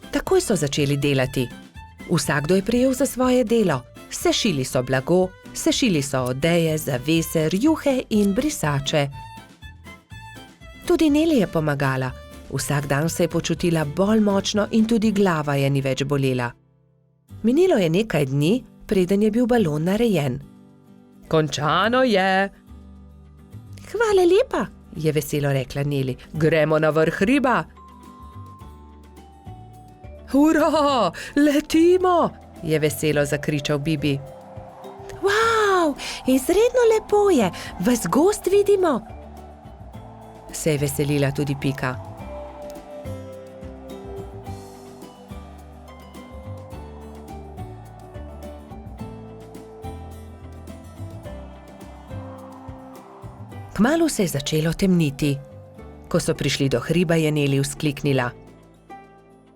B: Takoj so začeli delati. Vsakdo je prijel za svoje delo. Sešili so blago, sešili so odeje, zavese, rjuhe in brisače. Tudi Neli je pomagala. Vsak dan se je počutila bolj močno in tudi glava je ni več bolela. Minilo je nekaj dni, preden je bil balon narejen. Končano je. Hvala lepa, je veselo rekla Neli. Gremo na vrh hriba. Hurra, letimo, je veselo zakričal Bibi. Wow, izredno lepo je, ves gozd vidimo. Se je veselila tudi Pika. Kmalu se je začelo temniti. Ko so prišli do hriba, je Neli vzkliknila.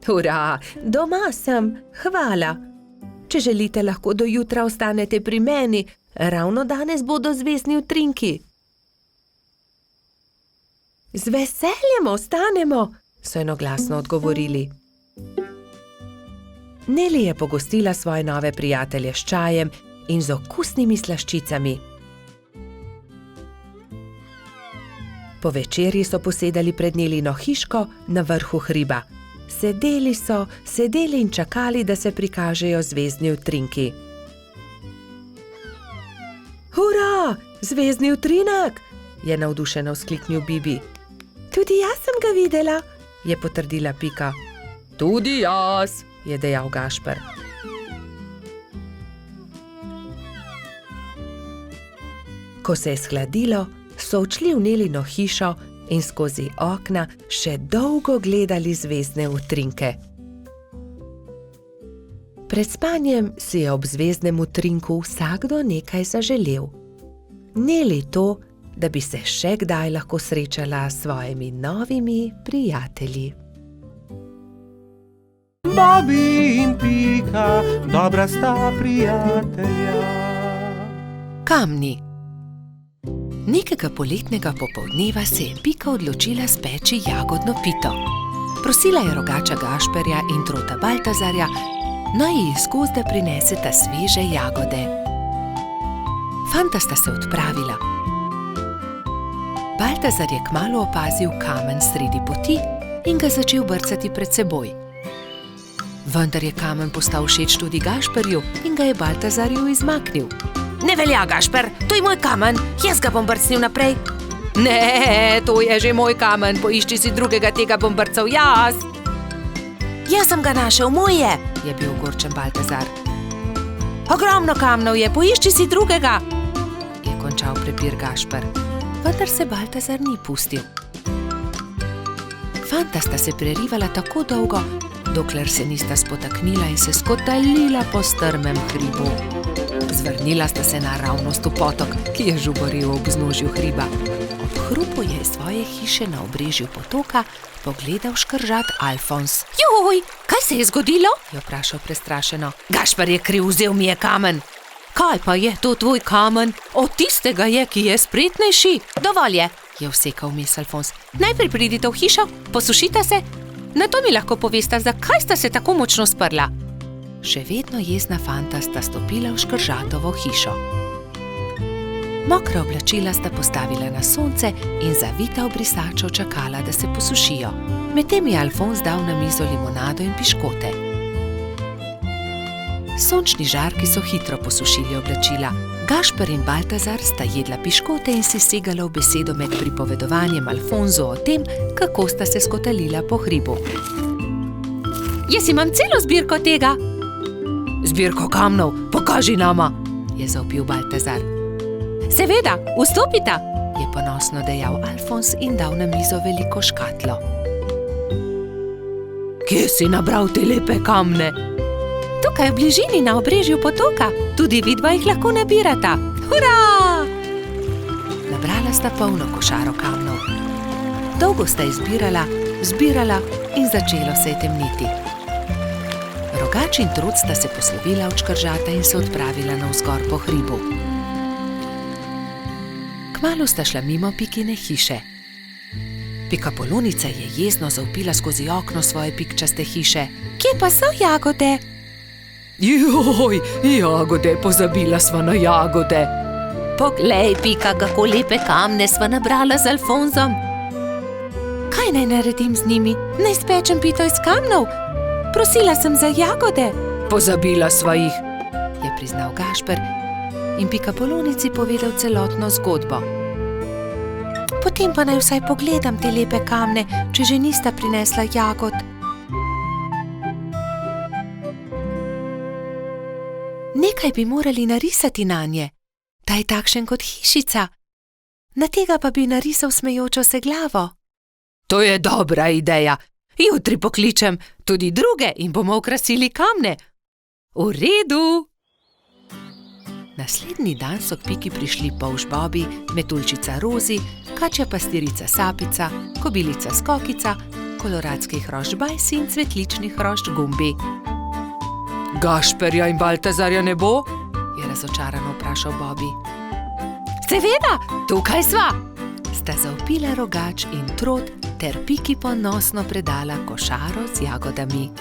B: Hurra, doma sem, hvala. Če želite, lahko do jutra ostanete pri meni, ravno danes bodo zvezdni utrinki. Z veseljem ostanemo, so enoglasno odgovorili. Neli je pogostila svoje nove prijatelje s čajem in z okusnimi slaščicami. Po večerji so posedali pred Nelino hiško na vrhu hriba. Sedeli in čakali, da se prikažejo zvezdni utrinki. Hurra, zvezdni utrinek, je navdušeno vzkliknil Bibi. Tudi jaz sem ga videla, je potrdila Pika. Tudi jaz, je dejal Gašper. Ko se je shladilo, so odšli v Nelino hišo in skozi okna še dolgo gledali zvezdne utrinke. Pred spanjem si je ob zvezdnem utrinku vsakdo nekaj zaželel. Neli to, da bi se še kdaj lahko srečala s svojimi novimi prijatelji.
A: Bobby in Pika, dobra sta prijatelja.
B: Kamni. Nekega poletnega popoldneva se je Pika odločila speči jagodno pito. Prosila je rogača Gašperja in trota Baltazarja, naj ji iz gozda prineseta sveže jagode. Fanta sta se odpravila. Baltazar je kmalu opazil kamen sredi poti in ga začel brcati pred seboj. Vendar je kamen postal všeč tudi Gašperju in ga je Baltazarju izmaknil. Ne velja, Gašper, to je moj kamen, jaz ga bom brcnil naprej. Ne, to je že moj kamen, poišči si drugega, tega bom brcal jaz. Jaz sem ga našel, moj je bil ogorčen Baltazar. Ogromno kamnov je, poišči si drugega, je končal prepir Gašper. Vendar se Baltazar ni pustil. Fanta sta se prerivala tako dolgo, dokler se nista spotaknila in se skotalila po strmem hribu. Zvrnila sta se naravnost v potok, ki je žuboril ob vznožju hriba. Ob hrupu je iz svoje hiše na obrežju potoka pogledal škržat Alfons. Joj, kaj se je zgodilo? Je vprašal prestrašeno. Gašper je kriv, vzel mi je kamen. Kaj pa je to tvoj kamen? Od tistega je, ki je spretnejši. Dovolj je vsekal vmes Alfons. Najprej pridite v hišo, posušite se, nato mi lahko povesta, zakaj sta se tako močno sprla. Še vedno jezna fanta sta stopila v škržatovo hišo. Mokra oblačila sta postavila na sonce in zavita v brisačo čakala, da se posušijo. Medtem je Alfons dal na mizo limonado in piškote. Sončni žarki so hitro posušili oblačila. Gašper in Baltazar sta jedla piškote in si segala v besedo med pripovedovanjem Alfonzu o tem, kako sta se skotalila po hribu. Jaz imam celo zbirko tega. Zbirko kamnov, pokaži nama, je zavpil Baltazar. Seveda, vstopita, je ponosno dejal Alfons in dal na mizo veliko škatlo. Kje si nabral te lepe kamne? Tukaj v bližini na obrežju potoka, tudi vidva jih lahko nabirata. Hurra! Nabrala sta polno košaro kamnov. Dolgo sta zbirala in začelo se je temniti. Rogač in trud sta se poslovila od škržata in se odpravila navzgor po hribu. Kmalu sta šla mimo Pikine hiše. Pikapolonica je jezno zavpila skozi okno svoje pikčaste hiše. Kje pa so jagode? Joj, jagode, pozabila sva na jagode. Poglej, Pika, kako lepe kamne sva nabrala z Alfonsom. Kaj naj naredim z njimi? Naj spečem pito iz kamnov? Prosila sem za jagode. Pozabila sva jih, je priznal Gašper in Pikapolonici povedal celotno zgodbo. Potem pa naj vsaj pogledam te lepe kamne, če že nista prinesla jagod. Nekaj bi morali narisati nanje, da je takšen kot hišica. Na tega pa bi narisal smejočo se glavo. To je dobra ideja. Jutri pokličem tudi druge in bomo okrasili kamne. V redu. Naslednji dan so k Piki prišli polž Bobi, metuljčica Rozi, kačja pastirica Sapica, kobilica Skokica, koloradski hrošč Bajsi in cvetlični hrošč Gumbi. Gašperja in Baltazarja ne bo? Je razočarano vprašal Bobi. Seveda, tukaj sva! Sta zavpila Rogač in Trod ter Piki ponosno predala košaro z jagodami.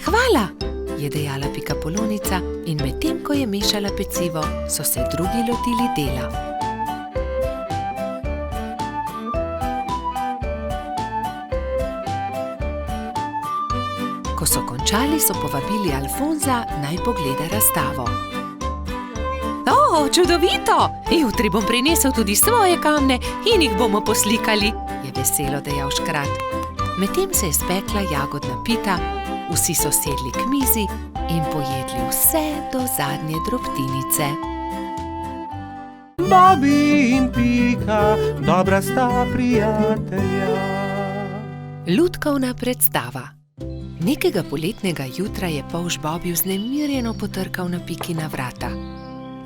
B: Hvala, je dejala Pikapolonica in medtem, ko je mešala pecivo, so se drugi lotili dela. Ko so končali, so povabili Alfonza, naj pogleda razstavo. O, čudovito! Jutri bom prinesel tudi svoje kamne in jih bomo poslikali, je veselo dejal Škrat. Medtem se je spekla jagodna pita, vsi so sedli k mizi in pojedli vse do zadnje drobtinice.
A: Bobi in Pika, dobra sta prijatelja.
B: Lutkovna predstava. Nekega poletnega jutra je polž Bobi vznemirjeno potrkal na Pikina vrata.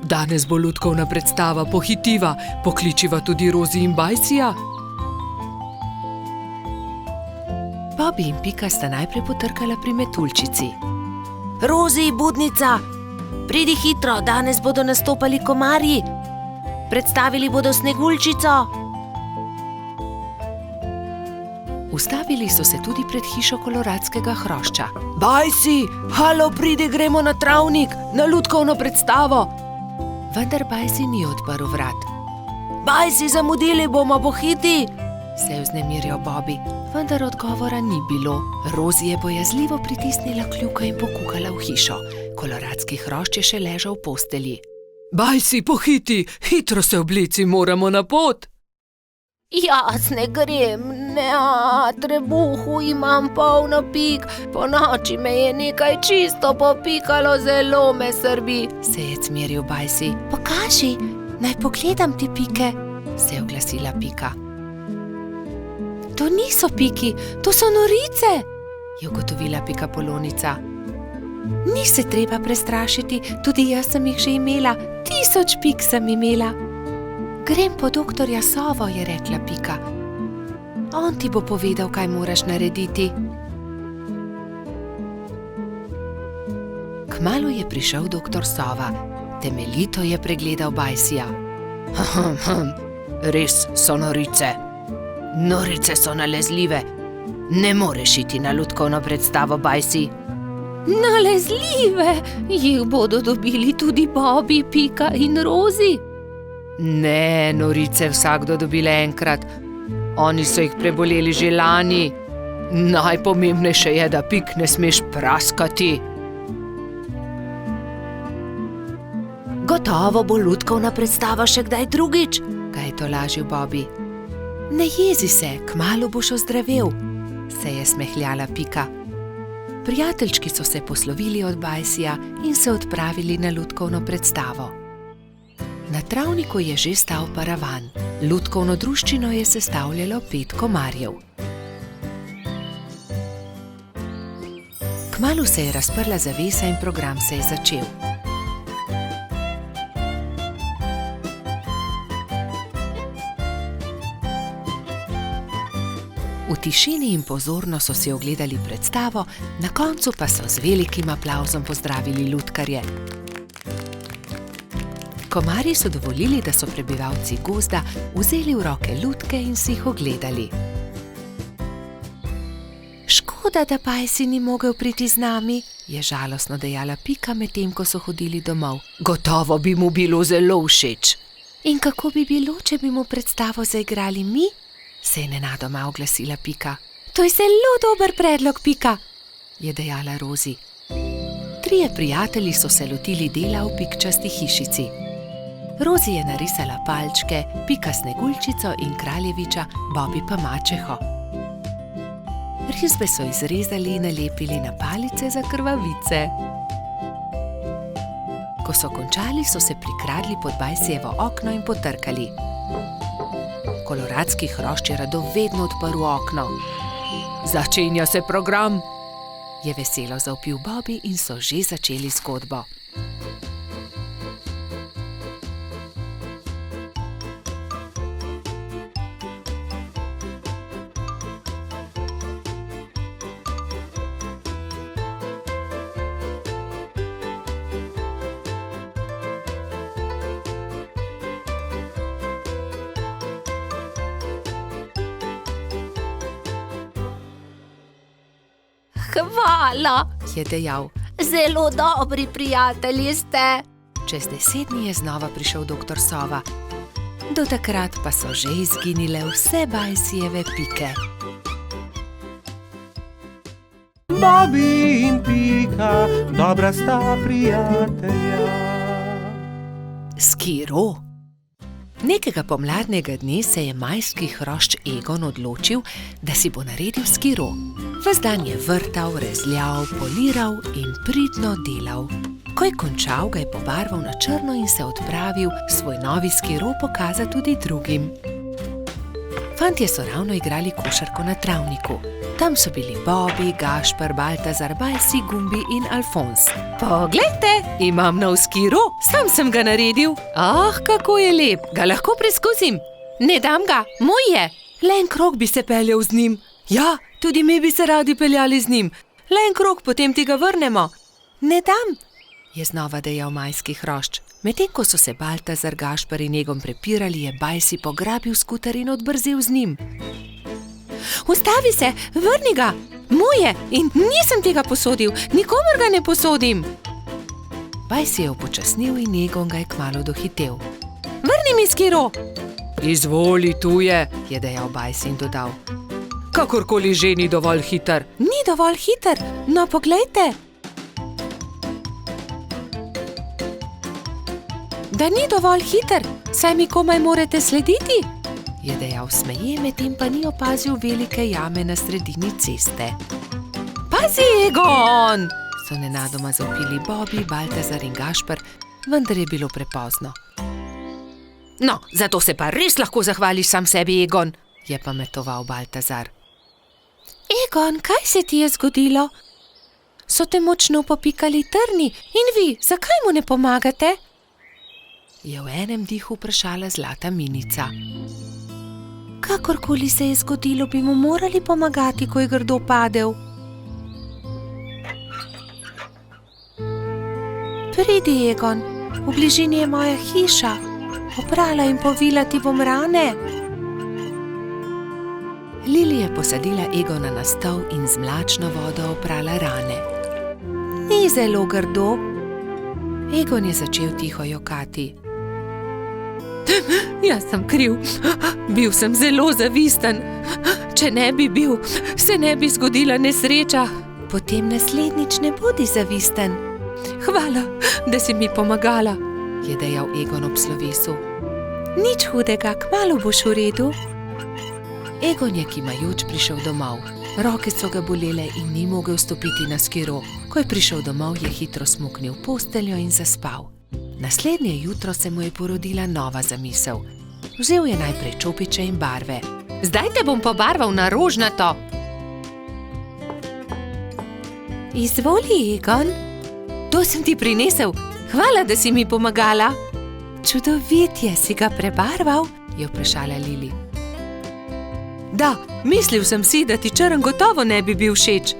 B: Danes bo lutkovna predstava, pohitiva, pokličiva tudi Rozi in Bajsija. Bobi in Pika sta najprej potrkala pri metuljčici. Rozi, budnica, pridi hitro, danes bodo nastopali komarji. Predstavili bodo Sneguljčico. Ustavili so se tudi pred hišo koloradskega hrošča. Bajsi, halo, pridi, gremo na travnik, na lutkovno predstavo. Vendar Bajsi ni odprl vrat. Bajsi, zamudili bomo, pohiti, se je vznemirjal Bobi, vendar odgovora ni bilo. Rozi je bojazljivo pritisnila kljuko in pokukala v hišo. Koloradski hrošč je še ležal v postelji. Bajsi, pohiti, hitro se oblici, moramo na pot. Jaz ne grem, ne, trebuhu imam polno pik, po noči me je nekaj čisto popikalo, zelo me srbi, se je cmeril Bajsi. Pokaži, naj pogledam ti pike, se je oglasila Pika. To niso piki, to so norice, je ugotovila Pikapolonica. Ni se treba prestrašiti, tudi jaz sem jih že imela, 1000 pik sem imela. Grem po doktorja Sovo, je rekla Pika. On ti bo povedal, kaj moraš narediti. Kmalu je prišel doktor Sova. Temeljito je pregledal Bajsija. Res so norice. Norice so nalezljive. Ne moreš iti na lutkovno predstavo, Bajsi. Nalezljive? Jih bodo dobili tudi Bobi, Pika in Rozi? Ne, norice vsakdo dobile enkrat. Oni so jih preboleli že lani. Najpomembnejše je, da pik ne smeš praskati. Gotovo bo lutkovna predstava še kdaj drugič, ga je tolažil Bobi. Ne jezi se, kmalu boš ozdravel, se je smehljala Pika. Prijateljčki so se poslovili od Bajsija in se odpravili na lutkovno predstavo. Na travniku je že stal paravan. Lutkovno druščino je sestavljalo 5 komarjev. Kmalu se je razprla zavesa in program se je začel. V tišini in pozorno so si ogledali predstavo, na koncu pa so z velikim aplavzom pozdravili lutkarje. Komarji so dovolili, da so prebivalci gozda vzeli v roke lutke in si jih ogledali. Škoda Škoda, da Bajsi ni mogel priti z nami, je žalostno dejala Pika, medtem ko so hodili domov. Gotovo bi mu bilo zelo všeč. In kako bi bilo, če bi mu predstavo zaigrali mi? Se je nenadoma oglasila Pika. To je zelo dober predlog, Pika, je dejala Rozi. 3 prijatelji so se lotili dela v pikčasti hišici. Rozi je narisala palčke, Pika Sneguljčico in kraljeviča, Bobi pa mačeho. Risbe so izrezali in nalepili na palice za krvavice. Ko so končali, so se prikradli pod Bajsijevo okno in potrkali. Koloradski hrošč je rado vedno odprl okno. Začenja se program, je veselo zavpil Bobi in so že začeli zgodbo. Hvala, je dejal. Zelo dobri prijatelji ste. Čez 10 dni je znova prišel doktor Sova. Do takrat pa so že izginile vse Bajsijeve pike.
A: Bobi in Pika, dobra sta prijatelja.
B: Skiro. Nekega pomladnega dne se je majski hrošč Egon odločil, da si bo naredil skiro. Ves dan je vrtal, rezljal, poliral in pridno delal. Ko je končal, ga je pobarval na črno in se odpravil svoj novi skiro pokazati tudi drugim. Fantje so ravno igrali košarko na travniku. Tam so bili Bobi, Gašper, Baltazar, Bajsi, Gumbi in Alfons. Poglejte, imam nov skiro, sam sem ga naredil. Kako je lep, ga lahko preskusim. Ne dam ga, moj je. Le en krog bi se peljal z njim. Ja, tudi mi bi se radi peljali z njim. Le en krog, potem ti ga vrnemo. Ne dam, je znova dejal majski hrošč. Medtem ko so se Baltazar, Gašper in Egon prepirali, je Bajsi pograbil skuter in odbrzel z njim. Ustavi se, vrni ga, moj je in nisem tega posodil, nikomur ga ne posodim. Bajsi je upočasnil in Egon ga je kmalu dohitel. Vrni mi skiro. Izvoli, tu je dejal Bajsi in dodal. Kakorkoli že ni dovolj hiter. Ni dovolj hiter, no poglejte. Da ni dovolj hiter, saj mi komaj morate slediti, je dejal smeje, medtem pa ni opazil velike jame na sredini ceste. Pazi, Egon! So nenadoma zavpili Bobi, Baltazar in Gašper, vendar je bilo prepozno. No, zato se pa res lahko zahvališ sam sebi, Egon, je pametoval Baltazar. Egon, kaj se ti je zgodilo? So te močno popikali trni in vi, zakaj mu ne pomagate? Je v enem dihu vprašala zlata minica. Kakorkoli se je zgodilo, bi mu morali pomagati, ko je grdo padel. Pridi, Egon, v bližini je moja hiša. Oprala in povila ti bom rane. Lili je posadila Egona na stol in z mlačno vodo oprala rane. Ni zelo grdo. Egon je začel tiho jokati. Jaz sem kriv, bil sem zelo zavisten. Če ne bi bil, se ne bi zgodila nesreča. Potem naslednjič ne bodi zavisten. Hvala, da si mi pomagala, je dejal Egon ob slovesu. Nič hudega, kmalu boš v redu. Egon je kimajoč prišel domov. Roke so ga bolele in ni mogel stopiti na skiro. Ko je prišel domov, je hitro smuknil v posteljo in zaspal. Naslednje jutro se mu je porodila nova zamisel. Vzel je najprej čopiče in barve. Zdaj te bom pobarval na rožnato. Izvoli, Egon. To sem ti prinesel. Hvala, da si mi pomagala. Čudovit je, si ga prebarval, je vprašala Lili. Da, mislil sem si, da ti črn gotovo ne bi bil všeč.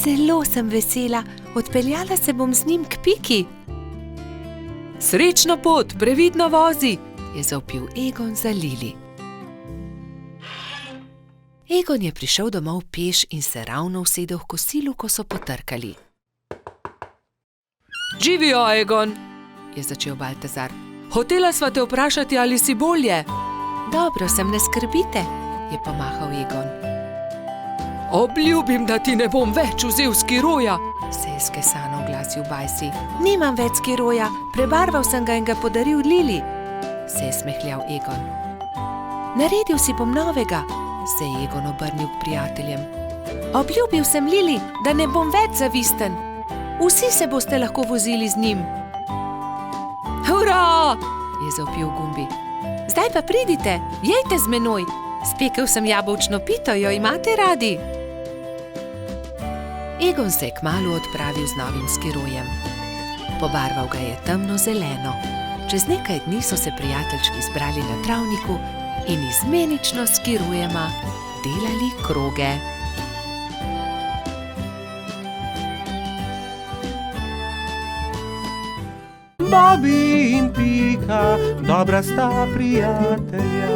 B: Zelo sem vesela, odpeljala se bom z njim k Piki. Srečno pot, previdno vozi, je zavpil Egon za Lili. Egon je prišel domov peš in se ravno usedel v kosilu, ko so potrkali. Živijo, Egon, je začel Baltazar. Hotela sva te vprašati, ali si bolje. Dobro sem, ne skrbite, je pomahal Egon. Obljubim, da ti ne bom več vzel skiroja, se je skesano oglasil Bajsi. Nimam več skiroja, prebarval sem ga in ga podaril Lili, se je smehljal Egon. Naredil si bom novega, se je Egon obrnil k prijateljem. Obljubil sem Lili, da ne bom več zavisten. Vsi se boste lahko vozili z njim. Hurra! Je zavpil Gumbi. Zdaj pa pridite, jejte z menoj. Spekel sem jabolčno pito, jo imate radi? Egon se je kmalu odpravil z novim skirojem. Pobarval ga je temno zeleno. Čez nekaj dni so se prijateljčki zbrali na travniku in izmenično s skirojema delali kroge.
A: Bobby in Pika, dobra sta prijatelja.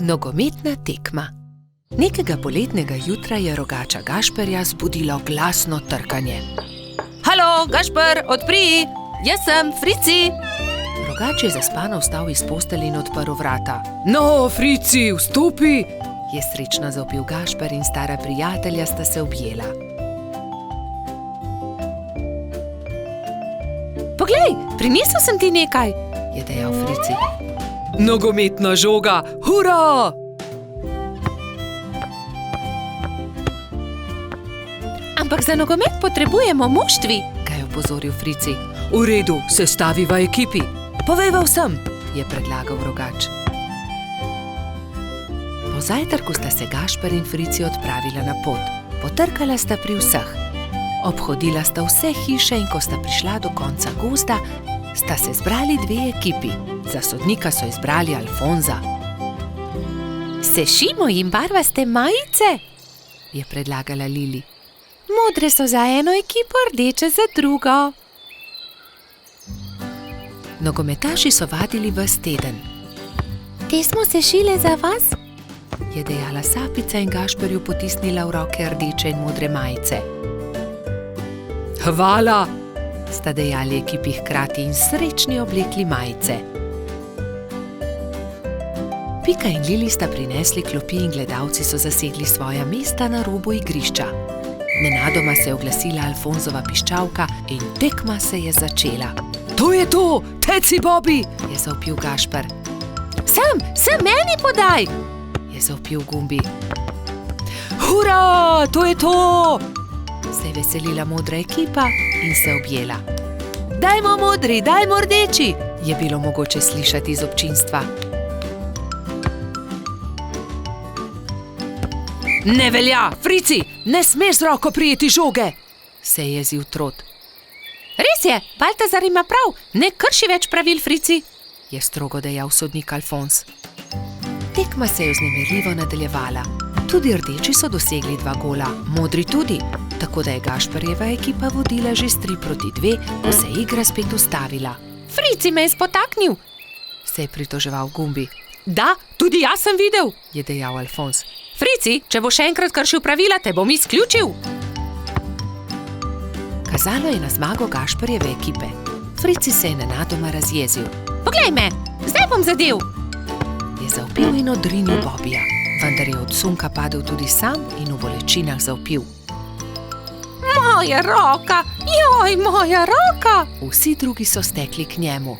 B: Nogometna tekma. Nekega poletnega jutra je rogača Gašperja zbudilo glasno trkanje. Halo, Gašper, odpri! Jaz sem, Frici! Rogač je zaspano vstal iz postelje in odprl vrata. No, Frici, vstopi! Je srečno zavpil Gašper in stara prijatelja sta se objela. Poglej, prinesel sem ti nekaj, je dejal Frici. Nogometna žoga, hurra! Ampak za nogomet potrebujemo moštvi, ga je opozoril Frici. V redu, sestaviva ekipi. Povejva vsem, je predlagal rogač. Po zajtrku sta se Gašper in Frici odpravila na pot. Potrkala sta pri vseh. Obhodila sta vse hiše in ko sta prišla do konca gozda, sta se zbrali dve ekipi. Za sodnika so izbrali Alfonza. Sešimo jim barvaste majice, je predlagala Lili. Modre so za eno ekipo, rdeče za drugo. Nogometaši so vadili ves teden. Te smo sešile za vas, je dejala Sapica in Gašperju potisnila v roke rdeče in modre majice. Hvala, sta dejali ekipi hkrati in srečni oblekli majice. Pika in Lili sta prinesli klopi in gledalci so zasedli svoja mesta na robu igrišča. Nenadoma se je oglasila Alfonzova piščalka in tekma se je začela. To je to, teci Bobby, je zavpil Gašper. Sem meni podaj, je zavpil Gumbi. Hurra, to je to, se je veselila modra ekipa in se objela. Dajmo modri, dajmo rdeči, je bilo mogoče slišati iz občinstva. Ne velja, Frici, ne smeš z roko prijeti žoge, se je jezil Trot. Res je, Baltazar ima prav, ne krši več pravil, Frici, je strogo dejal sodnik Alfons. Tekma se je vznemirljivo nadaljevala. Tudi rdeči so dosegli 2 gola, modri tudi, tako da je Gašperjeva ekipa vodila že s 3-2, ko se je igra spet ustavila. Frici me je spotaknil, se je pritoževal Gumbi. Da, tudi jaz sem videl, je dejal Alfons. Frici, če bo še enkrat kršil pravila, te bom izključil. Kazalo je na zmago Gašperjeve ekipe. Frici se je nenadoma razjezil. Poglej me, zdaj bom zadel, je zavpil in odrinil Bobija, vendar je od sunka padel tudi sam in v bolečinah zavpil. Moja roka, joj, moja roka! Vsi drugi so stekli k njemu.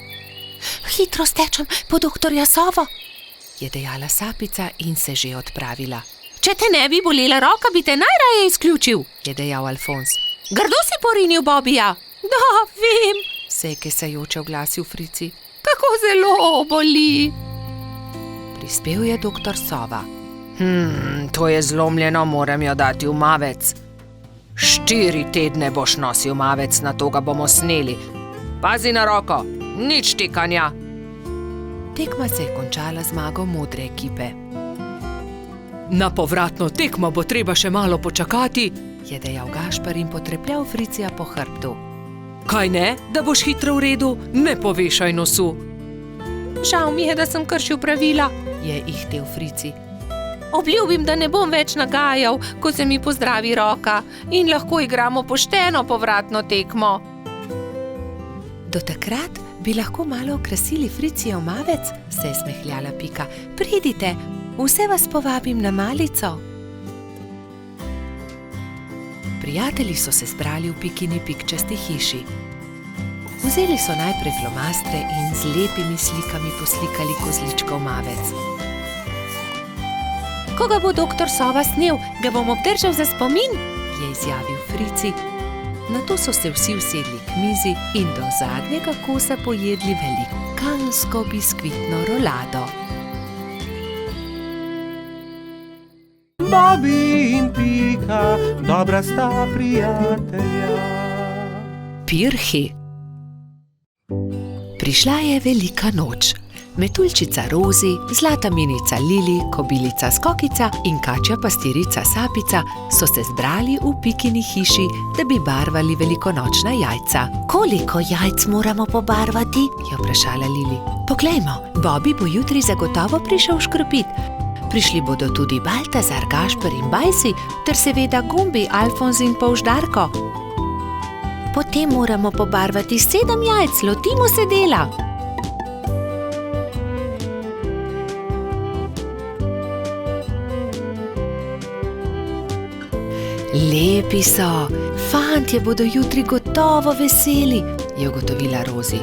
B: Hitro stečem po doktorja Sovo, je dejala Sapica in se že odpravila. Če te ne bi bolela roka, bi te najraje izključil, je dejal Alfons. Grdo si porinil Bobija. Da, vem, se je kesajoče oglasil Frici. Kako zelo boli. Prispel je doktor Sova. To je zlomljeno, moram jo dati v mavec. 4 tedne boš nosil mavec, na to ga bomo sneli. Pazi na roko, nič tikanja. Tekma se je končala zmago modre ekipe. Na povratno tekmo bo treba še malo počakati, je dejal Gašper in potrepljal Fricija po hrbtu. Kaj ne, da boš hitro v redu, ne povešaj nosu. Žal mi je, da sem kršil pravila, je ihtel Frici. Obljubim, da ne bom več nagajal, ko se mi pozdravi roka in lahko igramo pošteno povratno tekmo. Do takrat bi lahko malo okrasili Fricijev mavec, se je smehljala Pika. Pridite, vse vas povabim na malico. Prijatelji so se zbrali v Pikini pikčasti hiši. Vzeli so najprej flomastre in z lepimi slikami poslikali kozličkov mavec. Ko ga bo doktor Sova snel, ga bom obdržal za spomin, je izjavil Frici. Nato so se vsi usedli k mizi in do zadnjega kosa pojedli velikansko biskvitno rolado.
A: Bobby in Pika, dobra sta prijatelja.
B: Pirhi. Prišla je velika noč. Metuljčica Rozi, zlata minica Lili, kobilica Skokica in kačja pastirica Sapica so se zbrali v Pikini hiši, da bi barvali velikonočna jajca. Koliko jajc moramo pobarvati? Je vprašala Lili. Poglejmo, Bobby bo jutri zagotovo prišel škropit. Prišli bodo tudi Baltazar, Gašper in Bajsi, ter seveda Gumbi, Alfonz in Polž Darko. Potem moramo pobarvati 7 jajc, lotimo se dela. Lepi so, fantje bodo jutri gotovo veseli, je ugotovila Rozi.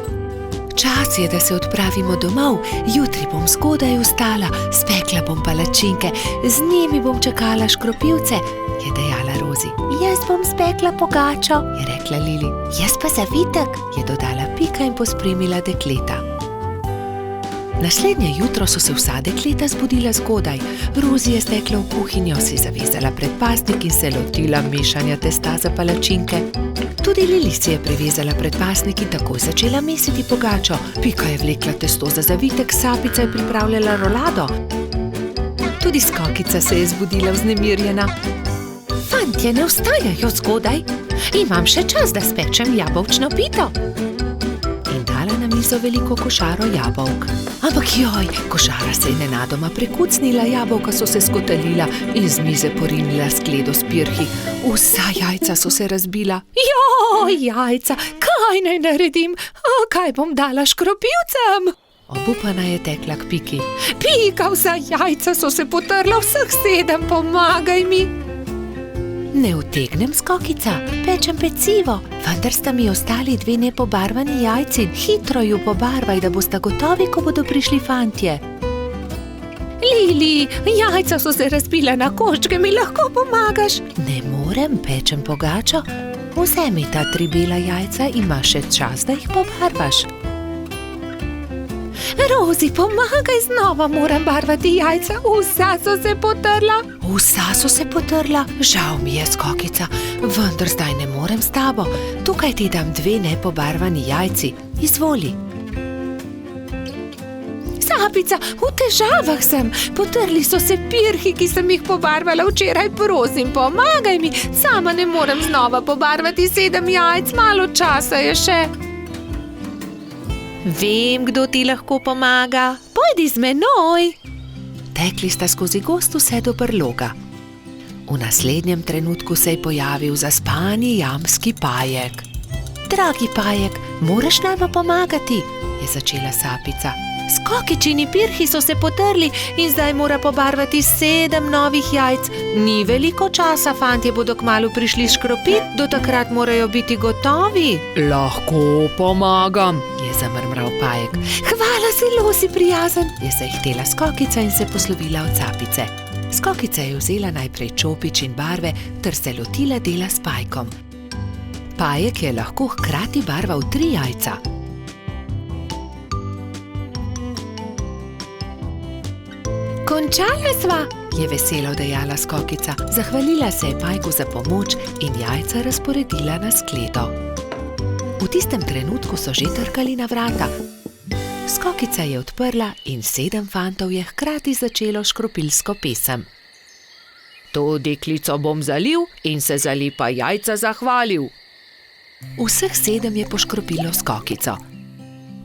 B: Čas je, da se odpravimo domov, jutri bom zgodaj vstala, spekla bom palačinke, z njimi bom čakala škropivce, je dejala Rozi. Jaz bom spekla pogačo, je rekla Lili. Jaz pa zavitek, je dodala Pika in pospremila dekleta. Naslednje jutro so se vsa dekleta zbudila zgodaj. Rozi je stekla v kuhinjo, si zavezala predpasnik in se lotila mešanja testa za palačinke. Tudi Lili si je privezala predpasnik in takoj začela mesiti pogačo. Pika je vlekla testo za zavitek, Sapica je pripravljala rolado. Tudi Skokica se je zbudila vznemirjena. Fantje ne vstajajo zgodaj, imam še čas, da spečem jabolčno pito. In dala na mizo veliko košaro jabolk. Ampak joj, košara se je nenadoma prekucnila, jabolka so se skotalila in z mize porinila skledo s pirhi. Vsa jajca so se razbila. Joj, jajca, kaj naj naredim? Kaj bom dala škropivcem? Obupana je tekla k Piki. Pika, vsa jajca so se potrla, vseh 7, pomagaj mi. Ne utegnem, Skokica, pečem pecivo, vendar sta mi ostali 2 nepobarvani jajci. Hitro ju pobarvaj, da bosta gotovi, ko bodo prišli fantje. Lili, jajca so se razbila na koščke, mi lahko pomagaš? Ne morem, pečem pogačo. Vzemi ta 3 bela jajca, imaš še čas, da jih pobarvaš. Rozi, pomagaj, znova moram barvati jajca, vsa so se potrla. Vsa so se potrla? Žal mi je, Skokica, vendar zdaj ne morem s tabo. Tukaj ti dam 2 nepobarvani jajci, izvoli. Sapica, v težavah sem, potrli so se pirhi, ki sem jih pobarvala včeraj, prosim, pomagaj mi, sama ne morem znova pobarvati 7 jajc, malo časa je še. Vem, kdo ti lahko pomaga. Pojdi z menoj. Tekli sta skozi gozd vse do brloga. V naslednjem trenutku se je pojavil zaspani jamski Pajek. Dragi Pajek, moraš nama pomagati, je začela Sapica. Skokičini pirhi so se potrli in zdaj mora pobarvati 7 novih jajc. Ni veliko časa, fantje bodo kmalu prišli škropit, do takrat morajo biti gotovi. Lahko pomagam, je zamrmral Pajek. Hvala, zelo si prijazen, je zahtela Skokica in se poslovila od Sapice. Skokica je vzela najprej čopič in barve ter se lotila dela s Pajkom. Pajek je lahko hkrati barval 3 jajca. Končala sva, je veselo dejala Skokica. Zahvalila se je Pajku za pomoč in jajca razporedila na skledo. V tistem trenutku so že trkali na vrata. Skokica je odprla in 7 fantov je hkrati začelo škropilsko pesem. To deklico bom zalil in se za lepa jajca zahvalil. Vseh 7 je poškropilo Skokico.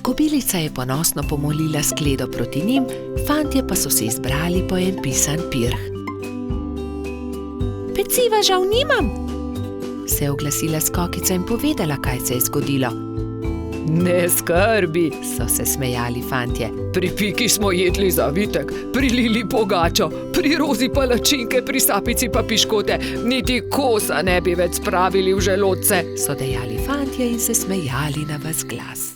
B: Kobilica je ponosno pomolila skledo proti njim, fantje pa so se izbrali po en pisan pirh. peciva žal nimam, se je oglasila Skokica in povedala, kaj se je zgodilo. Ne skrbi, so se smejali fantje. Pri Piki smo jedli zavitek, pri Lili pogačo, pri Rozi palačinke, pri Sapici pa piškote, niti kosa ne bi več spravili v želodce, so dejali fantje in se smejali na ves glas.